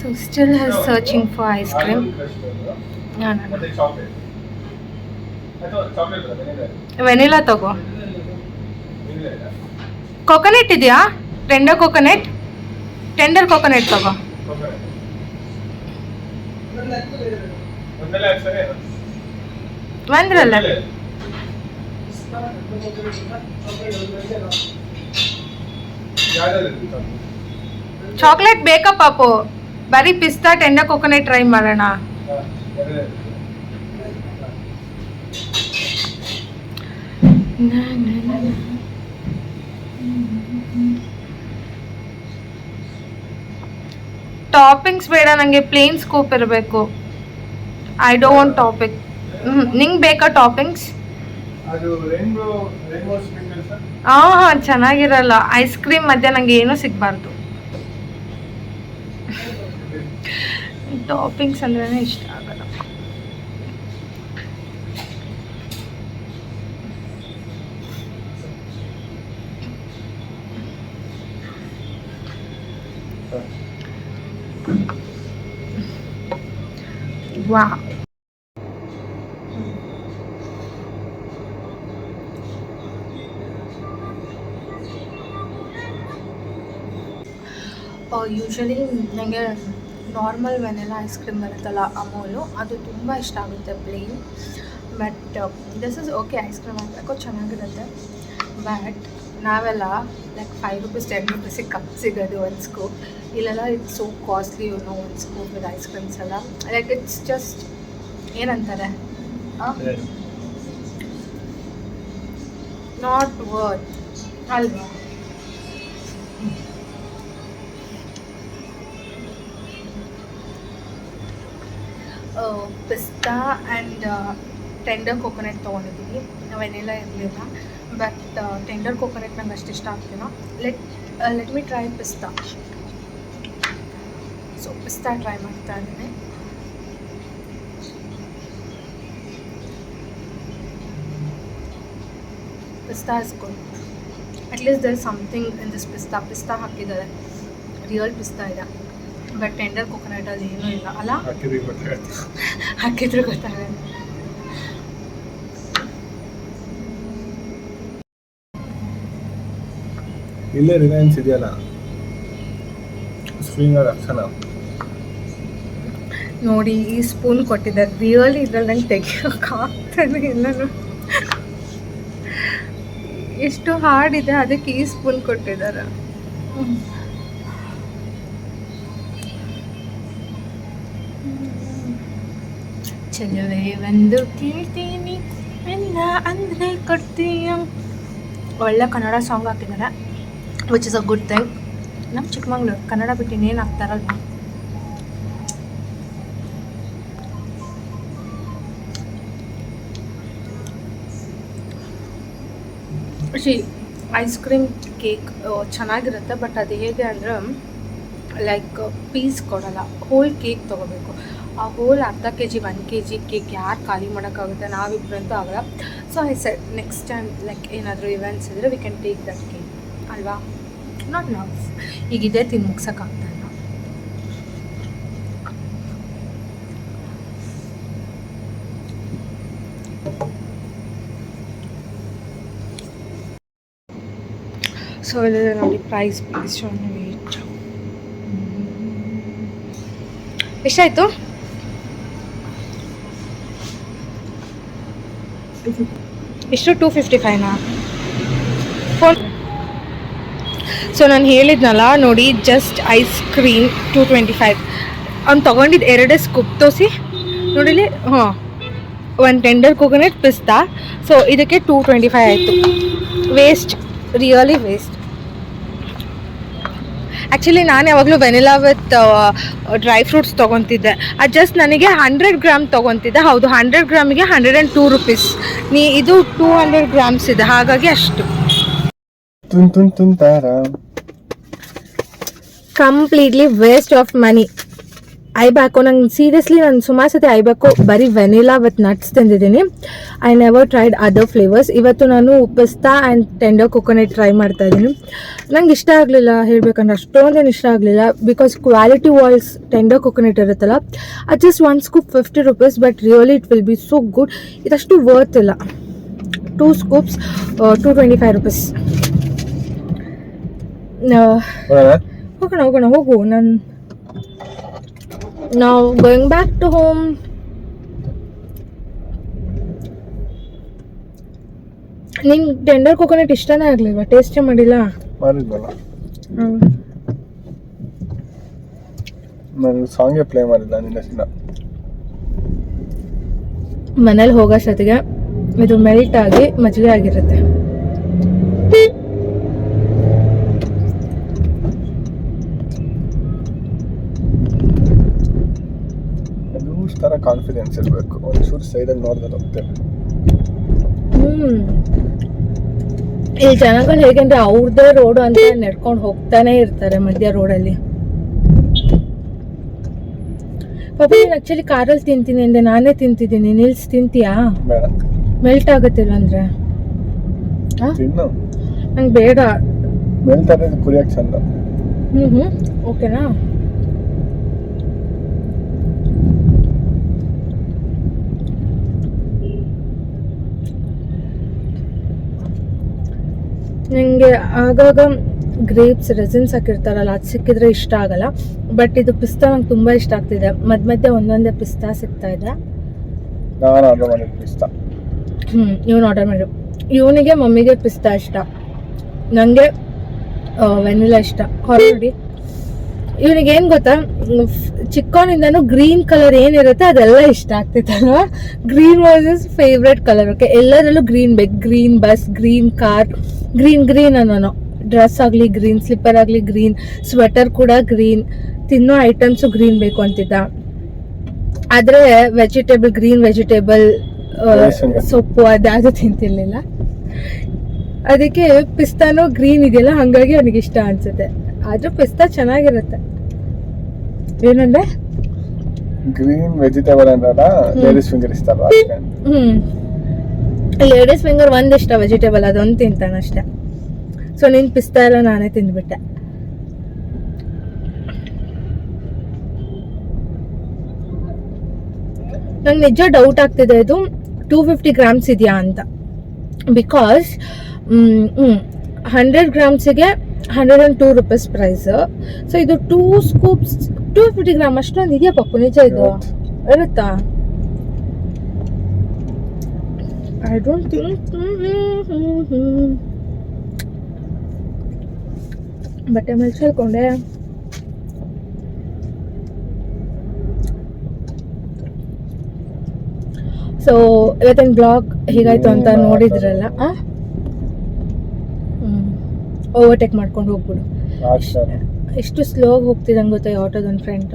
Speaker 1: So still is searching for ice cream. No. Vanilla ತಗೋ. ಕೋಕೋನಟ್ ಇದೆಯಾ? ಟೆಂಡರ್ ಕೋಕೋನಟ್ ತಗೋ. ಒಂದ್ರಲ್ಲ ಚಾಕ್ಲೇಟ್ ಬೇಕಾ ಪಾಪು? ಬರೀ ಪಿಸ್ತಾ, ಟೆಂಡರ್ ಕೋಕೋನಟ್ ಟ್ರೈ ಮಾಡೋಣ. ಟಾಪಿಂಗ್ಸ್ ಬೇಡ ನನಗೆ, ಪ್ಲೇನ್ ಸ್ಕೂಪ್ ಇರಬೇಕು. I don't want topping. ನಿಂಗೆ ಬೇಕಾ ಟಾಪಿಂಗ್ಸ್? ಹಾಂ ಚೆನ್ನಾಗಿರಲ್ಲ. ಐಸ್ ಕ್ರೀಮ್ ಮಧ್ಯೆ ನನಗೆ ಏನೂ ಸಿಗಬಾರ್ದು. ಟಾಪಿಂಗ್ಸ್ ಅಂದ್ರೇ ಇಷ್ಟ ಆಗಲ್ಲ. Wow. ಯೂಶ್ವಲಿ ನನಗೆ ನಾರ್ಮಲ್ ವೆನಿಲಾ ಐಸ್ ಕ್ರೀಮ್ ಬರುತ್ತಲ್ಲ ಅಮೂಲು, ಅದು ತುಂಬ ಇಷ್ಟ ಆಗುತ್ತೆ plain. But this is okay, ice cream ಹಾಕಬೇಕು ಚೆನ್ನಾಗಿರುತ್ತೆ. ಬಟ್ ನಾವೆಲ್ಲ ಲೈಕ್ 5 ರೂಪೀಸ್ 10 ರೂಪೀಸಿಗೆ ಕಪ್ ಸಿಗೋದು ಒಂದು ಸ್ಕೂಪ್. ಇಲ್ಲೆಲ್ಲ ಇಟ್ಸ್ ಸೋ ಕಾಸ್ಟ್ಲಿ ಒಂದು ಸ್ಕೂಪ್ ವಿತ್ ಐಸ್ ಕ್ರೀಮ್ಸ್ ಎಲ್ಲ. ಲೈಕ್ ಇಟ್ಸ್ ಜಸ್ಟ್ ಏನಂತಾರೆ, ನಾಟ್ ವರ್ತ್ ಅಲ್ವಾ. ಪಿಸ್ತಾ ಆ್ಯಂಡ್ ಟೆಂಡರ್ ಕೋಕೋನಟ್ ತೊಗೊಂಡಿದ್ದೀವಿ. ವೆನಿಲಾ ಇರಲಿಲ್ಲ, ಬಟ್ ಟೆಂಡರ್ ಕೋಕೋನಟ್ ನಂಗೆ ಅಷ್ಟು ಇಷ್ಟ ಆಗ್ತಿಲ್ಲ. ಲೆಟ್ ಮಿ ಟ್ರೈ ಪಿಸ್ತಾ. ಸೊ ಪಿಸ್ತಾ ಟ್ರೈ ಮಾಡ್ತಾ ಇದ್ದೀನಿ. ಪಿಸ್ತಾ is good. At least there something in this ಪಿಸ್ತಾ ಹಾಕಿದ್ದಾರೆ, ರಿಯಲ್ ಪಿಸ್ತಾ ಇದೆ. ಬಟ್ ಟೆಂಡರ್ ಕೋಕೋನಟಲ್ಲಿ ಏನೂ ಇಲ್ಲ ಅಲ್ಲ, ಹಾಕಿದ್ರೆ ಗೊತ್ತಾಗುತ್ತೆ.
Speaker 2: ಇಲ್ಲೇ ರಿಲಯನ್ಸ್ ಇದೆಯಲ್ಲ,
Speaker 1: ನೋಡಿ ಈ ಸ್ಪೂನ್ ಕೊಟ್ಟಿದ್ದಾರೆ. ರಿಯಲಿ ಇದ್ರಲ್ಲಿ ನಂಗೆ ತೆಗಿಯೋಕ್ಕಾಗ್ತಾನೆ ಇಲ್ಲ. ಎಷ್ಟು ಹಾರ್ಡ್ ಇದೆ, ಅದಕ್ಕೆ ಈ ಸ್ಪೂನ್ ಕೊಟ್ಟಿದ್ದಾರೆ. ಚೆಲುವೆ ಒಂದು ಕೇಳ್ತೀನಿ ಎಲ್ಲ ಅಂದರೆ ಕೊಡ್ತೀಯ. ಒಳ್ಳೆ ಕನ್ನಡ ಸಾಂಗ್ ಹಾಕಿದ್ದಾರೆ, which is a good thing. ನಮ್ಮ ಚಿಕ್ಕಮಂಗ್ಳೂರು ಕನ್ನಡ ಬಿಟ್ಟು ಇನ್ನೇನು ಹಾಕ್ತಾರಲ್ವ. ಐಸ್ ಕ್ರೀಮ್ ಕೇಕ್ ಚೆನ್ನಾಗಿರುತ್ತೆ, ಬಟ್ ಅದು ಹೇಗೆ ಅಂದರೆ ಲೈಕ್ ಪೀಸ್ ಕೊಡೋಲ್ಲ, ಹೋಲ್ ಕೇಕ್ ತೊಗೋಬೇಕು. ಆ ಹೋಲ್ ಅರ್ಧ kg 1 kg ಕೇಕ್ ಯಾರು ಖಾಲಿ ಮಾಡೋಕ್ಕಾಗುತ್ತೆ, ನಾವಿಬ್ಬರಂತೂ ಆಗಲ್ಲ. So I said next time like ಏನಾದರೂ ಇವೆಂಟ್ಸ್ ಇದ್ದರೆ we can take that cake ಅಲ್ವಾ. ನಾಟ್ ನವ್, ಈಗ ಇದೇ ತಿಂದು ಮುಗ್ಸೋಕ್ಕಾಗ್ತಾ ಇಲ್ಲ. ಸೊ ಇಲ್ಲಿದೆ ನೋಡಿ ಪ್ರೈಸ್ ಪ್ಲೀಸ್ ವೇಟ್. ಎಷ್ಟಾಯಿತು? ಎಷ್ಟು? 255ನಾ? ಫೋನ್. ಸೊ ನಾನು ಹೇಳಿದ್ನಲ್ಲ ನೋಡಿ, ಜಸ್ಟ್ ಐಸ್ ಕ್ರೀಮ್ 225. ಅವ್ನು ತೊಗೊಂಡಿದ್ದು 2 ಸ್ಕೂಪ್ ತೋರಿಸಿ ನೋಡಿಲಿ. ಹಾಂ, ಒಂದು ಟೆಂಡರ್ ಕೋಕೋನಟ್ ಪಿಸ್ತಾ. ಸೊ ಇದಕ್ಕೆ 225 ಆಯಿತು. Waste, really waste. ಆ್ಯಕ್ಚುಲಿ ನಾನು ಯಾವಾಗಲೂ ವೆನಿಲಾ ವಿತ್ ಡ್ರೈ ಫ್ರೂಟ್ಸ್ ತೊಗೊತಿದ್ದೆ. ಅದು ಜಸ್ಟ್ ನನಗೆ 100 ಗ್ರಾಮ್ ತೊಗೊತಿದ್ದೆ. ಹೌದು, 100 ಗ್ರಾಮಿಗೆ 102 ರುಪೀಸ್. ಇದು 200 ಗ್ರಾಮ್ಸ್ ಇದೆ, ಹಾಗಾಗಿ ಅಷ್ಟು. Completely waste of money. Ibaco ನಂಗೆ ಸೀರಿಯಸ್ಲಿ ನಾನು ಸುಮಾರು ಸತಿ ಐಬ್ಯಾಕೋ ಬರೀ ವೆನಿಲಾ ವಿತ್ ನಟ್ಸ್ ತಿಂದಿದ್ದೀನಿ. I never tried other flavours. ಇವತ್ತು ನಾನು ಪಿಸ್ತಾ ಆ್ಯಂಡ್ ಟೆಂಡರ್ ಕೋಕೋನಟ್ ಟ್ರೈ ಮಾಡ್ತಾ ಇದ್ದೀನಿ. ನಂಗೆ ಇಷ್ಟ ಆಗಲಿಲ್ಲ, ಹೇಳಬೇಕಂದ್ರೆ ಅಷ್ಟೊಂದೇನು ಇಷ್ಟ ಆಗಲಿಲ್ಲ. Because Kwality Wall's tender coconut ಇರುತ್ತಲ್ಲ, ಅದು just 1 scoop 50 rupees, but really it will be so good. ಇದಷ್ಟು ವರ್ತ್ ಇಲ್ಲ. 2 ಸ್ಕೂಪ್ಸ್ 225 ರುಪೀಸ್. ಹೋಗೋಣ ಹೋಗು. ನಾನು now going back to home. ನಿಂಗೆ ಟೆಂಡರ್ ಕೋಕೋನಟ್ ಇಷ್ಟನೇ ಆಗಲಿಲ್ವಾ? ಟೇಸ್ಟೇ ಮಾಡಿಲ್ಲ?
Speaker 2: ಮಾಡಿದ್ವಲ್ಲ, ನಾನು ಸಾಂಗೇ ಪ್ಲೇ ಮಾಡಿಲ್ಲ ನಿನ್ನ.
Speaker 1: ಮನೇಲಿ ಹೋಗೋಷ್ಟೊತ್ತಿಗೆ ಇದು ಮೆಲ್ಟ್ ಆಗಿ ಮಜ್ಜಿಗೆ ಆಗಿರುತ್ತೆ.
Speaker 2: ತರ ಕಾನ್ಫಿಡೆನ್ಸ್ ಇರಬೇಕು. ಒಂಚೂರು ಸೈಡಲ್ಲಿ ನೋಡಿದ್ರೆ ಹೋಗ್ತೇನೆ.
Speaker 1: ಇಲ್ಲಿ ಜನಗಳು ಹೇಗೆಂದ್ರೆ ಅವ್ರದ್ದೇ ರೋಡು ಅಂತ ನಡ್ಕೊಂಡು ಹೋಗ್ತಾನೆ ಇರ್ತಾರೆ ಮಧ್ಯ ರೋಡಲ್ಲಿ. ಪಾಪ ನೀನು ಆಕ್ಚುಲಿ ಕಾರಲ್ಲಿ ತಿಂತೀನಿ ಅಂದ್ರೆ ನಾನೇ ತಿಂತಿದ್ದೀನಿ. ನಿಲ್ಸ್ ತಿಂತೀಯಾ? ಮೆಲ್ಟ್ ಆಗುತ್ತಿಲ್ಲ ಅಂದ್ರೆ ನಂಗೆ ಬೇಡ.
Speaker 2: ಮೆಲ್ಟ್ ಆಗೋದು ಕುರಿಯಕ್ಕೆ ಚಂದ.
Speaker 1: ಓಕೆನಾ? ನನಗೆ ಆಗಾಗ ಗ್ರೇಪ್ಸ್ ರೆಸಿನ್ಸ್ ಹಾಕಿರ್ತಾರಲ್ಲ, ಅದು ಸಿಕ್ಕಿದ್ರೆ ಇಷ್ಟ ಆಗಲ್ಲ. ಬಟ್ ಇದು ಪಿಸ್ತಾ ನಂಗೆ ತುಂಬ ಇಷ್ಟ ಆಗ್ತಿದೆ. ಮಧ್ಯೆ ಒಂದೊಂದೇ ಪಿಸ್ತಾ ಸಿಗ್ತಾ ಇದೆ. ಇವನು ಆರ್ಡರ್ ಮಾಡಿ. ಇವನಿಗೆ ಮಮ್ಮಿಗೆ ಪಿಸ್ತಾ ಇಷ್ಟ, ನನಗೆ ವೆನಿಲಾ ಇಷ್ಟ. ಹೊರ ನೋಡಿ ಇವನಿಗೆ ಏನ್ ಗೊತ್ತಾ, ಚಿಕ್ಕವನಿಂದನೂ ಗ್ರೀನ್ ಕಲರ್ ಏನಿರುತ್ತೆ ಅದೆಲ್ಲ ಇಷ್ಟ ಆಗ್ತಿತ್ತಲ್ವಾ. Green was is favourite colour. Okay, ಎಲ್ಲದರಲ್ಲೂ ಗ್ರೀನ್ ಬೇಕು. Green bus, green car, green ಅನ್ನೋನು. ಡ್ರೆಸ್ ಆಗಲಿ ಗ್ರೀನ್, ಸ್ಲಿಪ್ಪರ್ ಆಗಲಿ ಗ್ರೀನ್, ಸ್ವೆಟರ್ ಕೂಡ ಗ್ರೀನ್, ತಿನ್ನೋ ಐಟಮ್ಸು ಗ್ರೀನ್ ಬೇಕು ಅಂತಿದ್ದ. ಆದ್ರೆ ವೆಜಿಟೇಬಲ್, ಗ್ರೀನ್ ವೆಜಿಟೇಬಲ್, ಸೊಪ್ಪು ಅದ್ಯಾವುದು ತಿಂತಿರ್ಲಿಲ್ಲ. ಅದಕ್ಕೆ ಪಿಸ್ತಾನು ಗ್ರೀನ್ ಇದೆಯಲ್ಲ, ಹಂಗಾಗಿ ಅವನಿಗೆ ಇಷ್ಟ ಅನ್ಸುತ್ತೆ. ಆದ್ರೂ ಪಿಸ್ತಾ ಚೆನ್ನಾಗಿರುತ್ತೆ. ಏನಂದ್ರೆ
Speaker 2: ಗ್ರೀನ್ ವೆಜಿಟೇಬಲ್ ಅಂದ್ರಲ್ಲ, ಲೇಡೀಸ್ ಫಿಂಗರ್ ಇಷ್ಟ ಅಲ್ವಾ?
Speaker 1: ಲೇಡೀಸ್ ಫಿಂಗರ್ ಒಂದ್ ಇಷ್ಟ, ವೆಜಿಟೇಬಲ್ ಅದೊಂದು ತಿಂತಾನಷ್ಟೆ. ಸೊ ನೀನ್ ಪಿಸ್ತಾ ಎಲ್ಲ ನಾನೇ ತಿಂದ್ಬಿಟ್ಟೆ. ನಂಗೆ ನಿಜ ಡೌಟ್ ಆಗ್ತಿದೆ ಇದು 250 ಗ್ರಾಮ್ಸ್ ಇದೆಯಾ ಅಂತ. ಬಿಕಾಸ್ 100 ಗ್ರಾಮ್ಸಿಗೆ 102 ರೂಪೀಸ್ ಪ್ರೈಸ್. ಸೊ ಇದು 2 ಸ್ಕೂಪ್ಸ್ 250 ಗ್ರಾಮ್ ಅಷ್ಟೊಂದು ಇದೆಯಾ ಪಪ್ಪು? ನಿಜ ಇದು ಇರುತ್ತಾ? I don't think. ಬಟ್ಟೆ ಮೇಲೆ ಚೆಲ್ಕೊಂಡೆ. ಸೊ ಇವತ್ತಿನ ಬ್ಲಾಗ್ ಹೇಗಾಯ್ತು ಅಂತ ನೋಡಿದ್ರಲ್ಲ. ಓವರ್ಟೇಕ್ ಮಾಡ್ಕೊಂಡು ಹೋಗ್ಬಿಡು. ಎಷ್ಟು ಸ್ಲೋ ಆಗಿ ಹೋಗ್ತಿದಂಗೆ ಗೊತ್ತಾ ಈ ಆಟೋದೊಂದು ಫ್ರೆಂಡ್.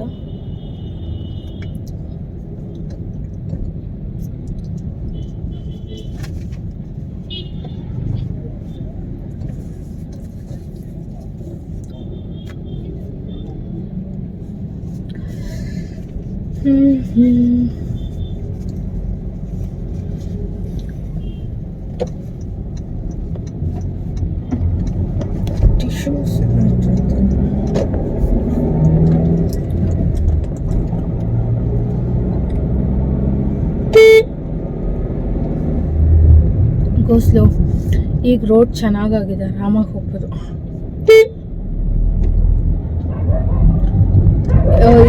Speaker 1: ಗೋ ಸ್ಲೋ. ಈಗ ರೋಡ್ ಚೆನ್ನಾಗಾಗಿದೆ, ಆರಾಮಾಗಿ ಹೋಗ್ಬೋದು.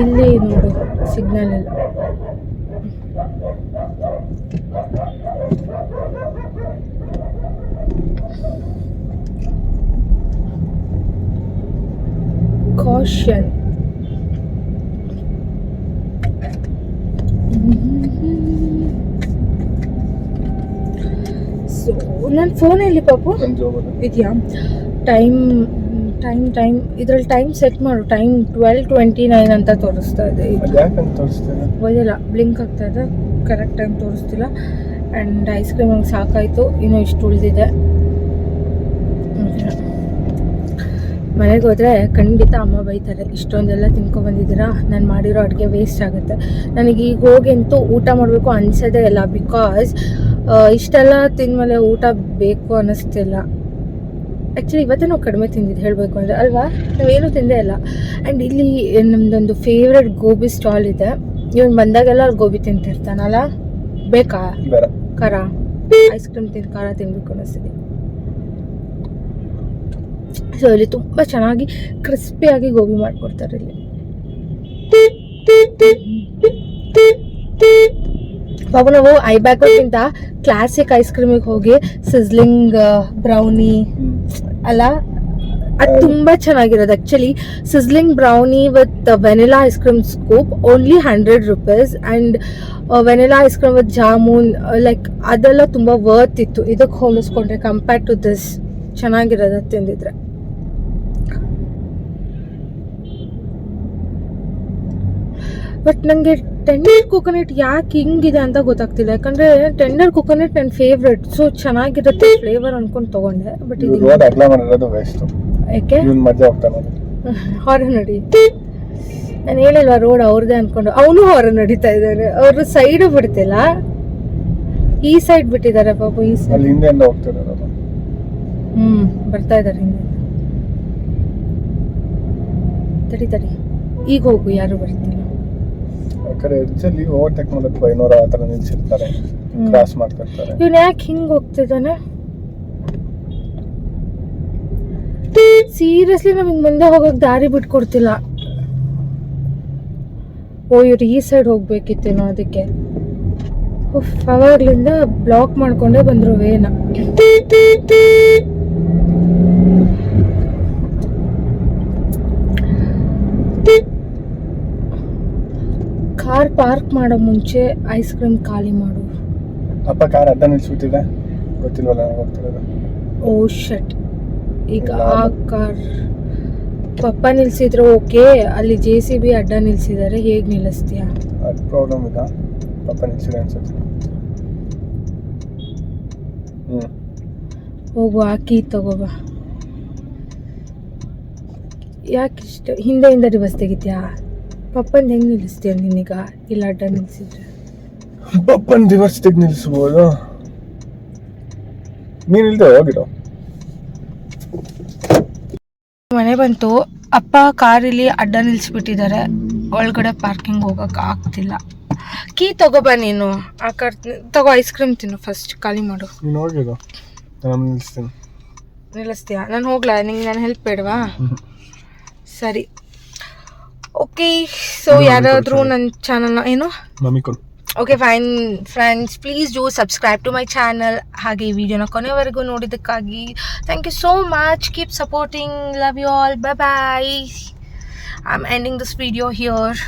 Speaker 1: ಇಲ್ಲಿ ನೋಡು ಸಿಗ್ನಲ್ ಇಲ್ಲ. ಕಾಷನ್. ಸೊ ನನ್ನ ಫೋನಲ್ಲಿ ಪಾಪು ಇದೆಯಾ ಟೈಮ್ ಇದ್ರಲ್ಲಿ ಟೈಮ್ ಸೆಟ್ ಮಾಡು. ಟೈಮ್ 12:29 ಅಂತ ತೋರಿಸ್ತಾ ಇದೆ. ಓದಿಲ್ಲ, ಬ್ಲಿಂಕ್ ಆಗ್ತಾ ಇದೆ, ಕರೆಕ್ಟ್ ಟೈಮ್ ತೋರಿಸ್ತಿಲ್ಲ. ಆ್ಯಂಡ್ ಐಸ್ ಕ್ರೀಮ್ ಹಂಗೆ ಸಾಕಾಯಿತು, ಇನ್ನೂ ಇಷ್ಟು ಉಳಿದಿದೆ. ಮನೆಗೆ ಹೋದರೆ ಖಂಡಿತ ಅಮ್ಮ ಬೈತಾರೆ, ಇಷ್ಟೊಂದೆಲ್ಲ ತಿನ್ಕೊಬಂದಿದ್ದೀರಾ, ನಾನು ಮಾಡಿರೋ ಅಡುಗೆ ವೇಸ್ಟ್ ಆಗುತ್ತೆ. ನನಗೆ ಈಗ ಹೋಗಿ ಅಂತೂ ಊಟ ಮಾಡಬೇಕು ಅನಿಸೋದೇ ಇಲ್ಲ. ಬಿಕಾಸ್ ಇಷ್ಟೆಲ್ಲ ತಿಂದಮೇಲೆ ಊಟ ಬೇಕು ಅನ್ನಿಸ್ತಿಲ್ಲ. ಆ್ಯಕ್ಚುಲಿ ಇವತ್ತೇ ನಾವು ಕಡಿಮೆ ತಿಂದಿದ್ದು ಹೇಳಬೇಕು ಅಂದರೆ ಅಲ್ವಾ, ನಾವೇನು ತಿಂದೇ ಇಲ್ಲ. ಆ್ಯಂಡ್ ಇಲ್ಲಿ ನಮ್ಮದೊಂದು ಫೇವ್ರೆಟ್ ಗೋಬಿ ಸ್ಟಾಲ್ ಇದೆ. ಇವನು ಬಂದಾಗೆಲ್ಲ ಅಲ್ಲಿ ಗೋಬಿ ತಿಂತಿರ್ತಾನಲ್ಲ, ಬೇಕಾ ಖಾರ ಐಸ್ ಕ್ರೀಮ್ ಖಾರ ತಿನ್ಬೇಕು ಅನ್ನಿಸ್ತಿದೆ. ಸೊ ಇಲ್ಲಿ ತುಂಬ ಚೆನ್ನಾಗಿ ಕ್ರಿಸ್ಪಿಯಾಗಿ ಗೋಬಿ ಮಾಡಿಕೊಡ್ತಾರೆ ಇಲ್ಲಿ. ಪಾಪ ನಾವು ಐಬ್ಯಾಕೋಕ್ಕಿಂತ ಕ್ಲಾಸಿಕ್ ಐಸ್ ಕ್ರೀಮಿಗೆ ಹೋಗಿ ಸಿಸ್ಲಿಂಗ್ ಬ್ರೌನಿ ಅಲ್ಲ, ಅದು ತುಂಬ ಚೆನ್ನಾಗಿರೋದು. Actually sizzling brownie with vanilla ice cream scoop only 100 rupees. And vanilla ice cream with jamun, like ಅದೆಲ್ಲ ತುಂಬ ವರ್ತ್ ಇತ್ತು ಇದಕ್ಕೆ ಹೋಲಿಸ್ಕೊಂಡ್ರೆ ಕಂಪೇರ್ ಟು ದಿಸ್. ಚೆನ್ನಾಗಿರೋದು ತಿಂದಿದ್ರೆ. ಬಟ್ ನನಗೆ ಟೆಂಡರ್ ಕೋಕೋನಟ್ ಯಾಕೆ ಹಿಂಗಿದೆ ಅಂತ ಗೊತ್ತಾಗ್ತಿಲ್ಲ. ಯಾಕಂದರೆ ಟೆಂಡರ್ ಕೋಕೋನಟ್ ನನ್ನ ಫೇವ್ರೆಟ್. ಸೊ ಚೆನ್ನಾಗಿರುತ್ತೆ ಫ್ಲೇವರ್ ಅಂದ್ಕೊಂಡು ತೊಗೊಂಡೆ. ಬಟ್ ಇದು ಯಾಕೆ ಹೊರ ನಡಿ, ನಾನು ಹೇಳಿಲ್ವ ರೋಡ್ ಅವ್ರದ್ದೇ ಅಂದ್ಕೊಂಡು. ಅವನು ಹೊರ ನಡೀತಾ ಇದ್ದಾನೆ. ಅವರು ಸೈಡ್ ಬಿಡ್ತಿಲ್ಲ, ಈ ಸೈಡ್ ಬಿಟ್ಟಿದ್ದಾರೆ ಪಾಪ. ಈ ಸೈಡ್ ಬರ್ತಾ ಇದ್ದಾರೆ ಹಿಂದೆ. ತಡಿ ಈಗ ಹೋಗು, ಯಾರು ಬರ್ತಿಲ್ಲ. ಇವ್ನು ಯಾಕೆ ಹಿಂಗ್ ಹೋಗ್ತಿದ್ದಾನೆ? ಸೀರಿಯಸ್ಲಿ ನಮಗೆ ಮುಂದೆ ಹೋಗಕ್ ದಾರಿ ಬಿಟ್ಕೊಡ್ತಿಲ್ಲ. ಓ ಇವ್ರು ಈ ಸೈಡ್ ಹೋಗ್ಬೇಕಿತ್ತೇನೋ, ಅದಕ್ಕೆ ಅವಾಗ್ಲಿಂದ ಬ್ಲಾಕ್ ಮಾಡ್ಕೊಂಡೇ ಬಂದ್ರು ವೇನ. ಕಾರ್ ಪಾರ್ಕ್ ಮಾಡೋ ಮುಂಚೆ ಐಸ್ ಕ್ರೀಮ್ ಖಾಲಿ ಮಾಡು.
Speaker 2: ಅಪ್ಪ ಕಾರ್ ಅಡ್ಡ ನಿಲ್ಸ್ಬಿಟ್ಟಿದೆ, ಗೊತ್ತಿಲ್ವಲ್ಲ ಹೋಗ್ತಿರೋದು.
Speaker 1: ಓ ಶಟ್. ಈಗ ಆ ಕಾರ್ ಪಪ್ಪ ನಿಲ್ಸಿದ್ರೆ ಓಕೆ, ಅಲ್ಲಿ JCB ಅಡ್ಡ ನಿಲ್ಸಿದ್ದಾರೆ, ಹೇಗೆ ನಿಲ್ಲಿಸ್ತೀಯಾ?
Speaker 2: ಅದು ಪ್ರಾಬ್ಲಮ್ ಇಲ್ಲ, ಪಪ್ಪ ನಿಲ್ಸಿದೆ ಅನ್ಸುತ್ತೆ.
Speaker 1: ಹೋಗು, ಆ ಕೀ ತಗೋಬಾ. ಯಾಕೆ ಇಷ್ಟ ಹಿಂದೆ ರಿವರ್ಸ್ ತೆಗಿತೀಯಾ? ಪಪ್ಪನ ಹೆಂಗೆ ನಿಲ್ಲಿಸ್ತೀಯ ನೀನೀಗ ಇಲ್ಲ ಅಡ್ಡ ನಿಲ್ಸಿದ್ರೆ?
Speaker 2: ಪಪ್ಪನ ರಿವರ್ಸ್ ತೆಗೆ ನಿಲ್ಲಿಸ್ಬೋದು, ನೀನಿಲ್ದೆ ಹೋಗಿರೋ.
Speaker 1: ಮನೆ ಬಂತು, ಅಪ್ಪ ಕಾರಿಲಿ ಅಡ್ಡ ನಿಲ್ಲಿಸ್ಬಿಟ್ಟಿದ್ದಾರೆ, ಒಳಗಡೆ ಪಾರ್ಕಿಂಗ್ ಹೋಗಕ್ಕೆ ಆಗ್ತಿಲ್ಲ. ಕೀ ತಗೋಬಾ ನೀನು, ಆ ಕಾರ್ ತಗೋ, ಐಸ್ ಕ್ರೀಮ್ ತಿನ್ನು ಫಸ್ಟ್, ಖಾಲಿ ಮಾಡು.
Speaker 2: ನೀನು ಹೋಗಿರೋ, ನಾನು ನಿಲ್ಲಿಸ್ತೀನಿ.
Speaker 1: ನಿಲ್ಲಿಸ್ತೀಯಾ? ನಾನು ಹೋಗ್ಲಾ? ನಿಂಗೆ ನಾನು ಹೆಲ್ಪ್ ಬೇಡವಾ? ಸರಿ, ಓಕೆ. ಸೊ ಯಾರಾದರೂ ನನ್ನ ಚಾನಲ್ನ ಏನು
Speaker 2: ಮಮ್ಮಿ ಕೊಡು.
Speaker 1: Okay fine friends, please do subscribe to my channel. ಹಾಗೆ ಈ ವಿಡಿಯೋನ ಕೊನೆವರೆಗೂ ನೋಡಿದ್ದಕ್ಕಾಗಿ thank you so much. Keep supporting, love you all, bye bye. I am ending this video here.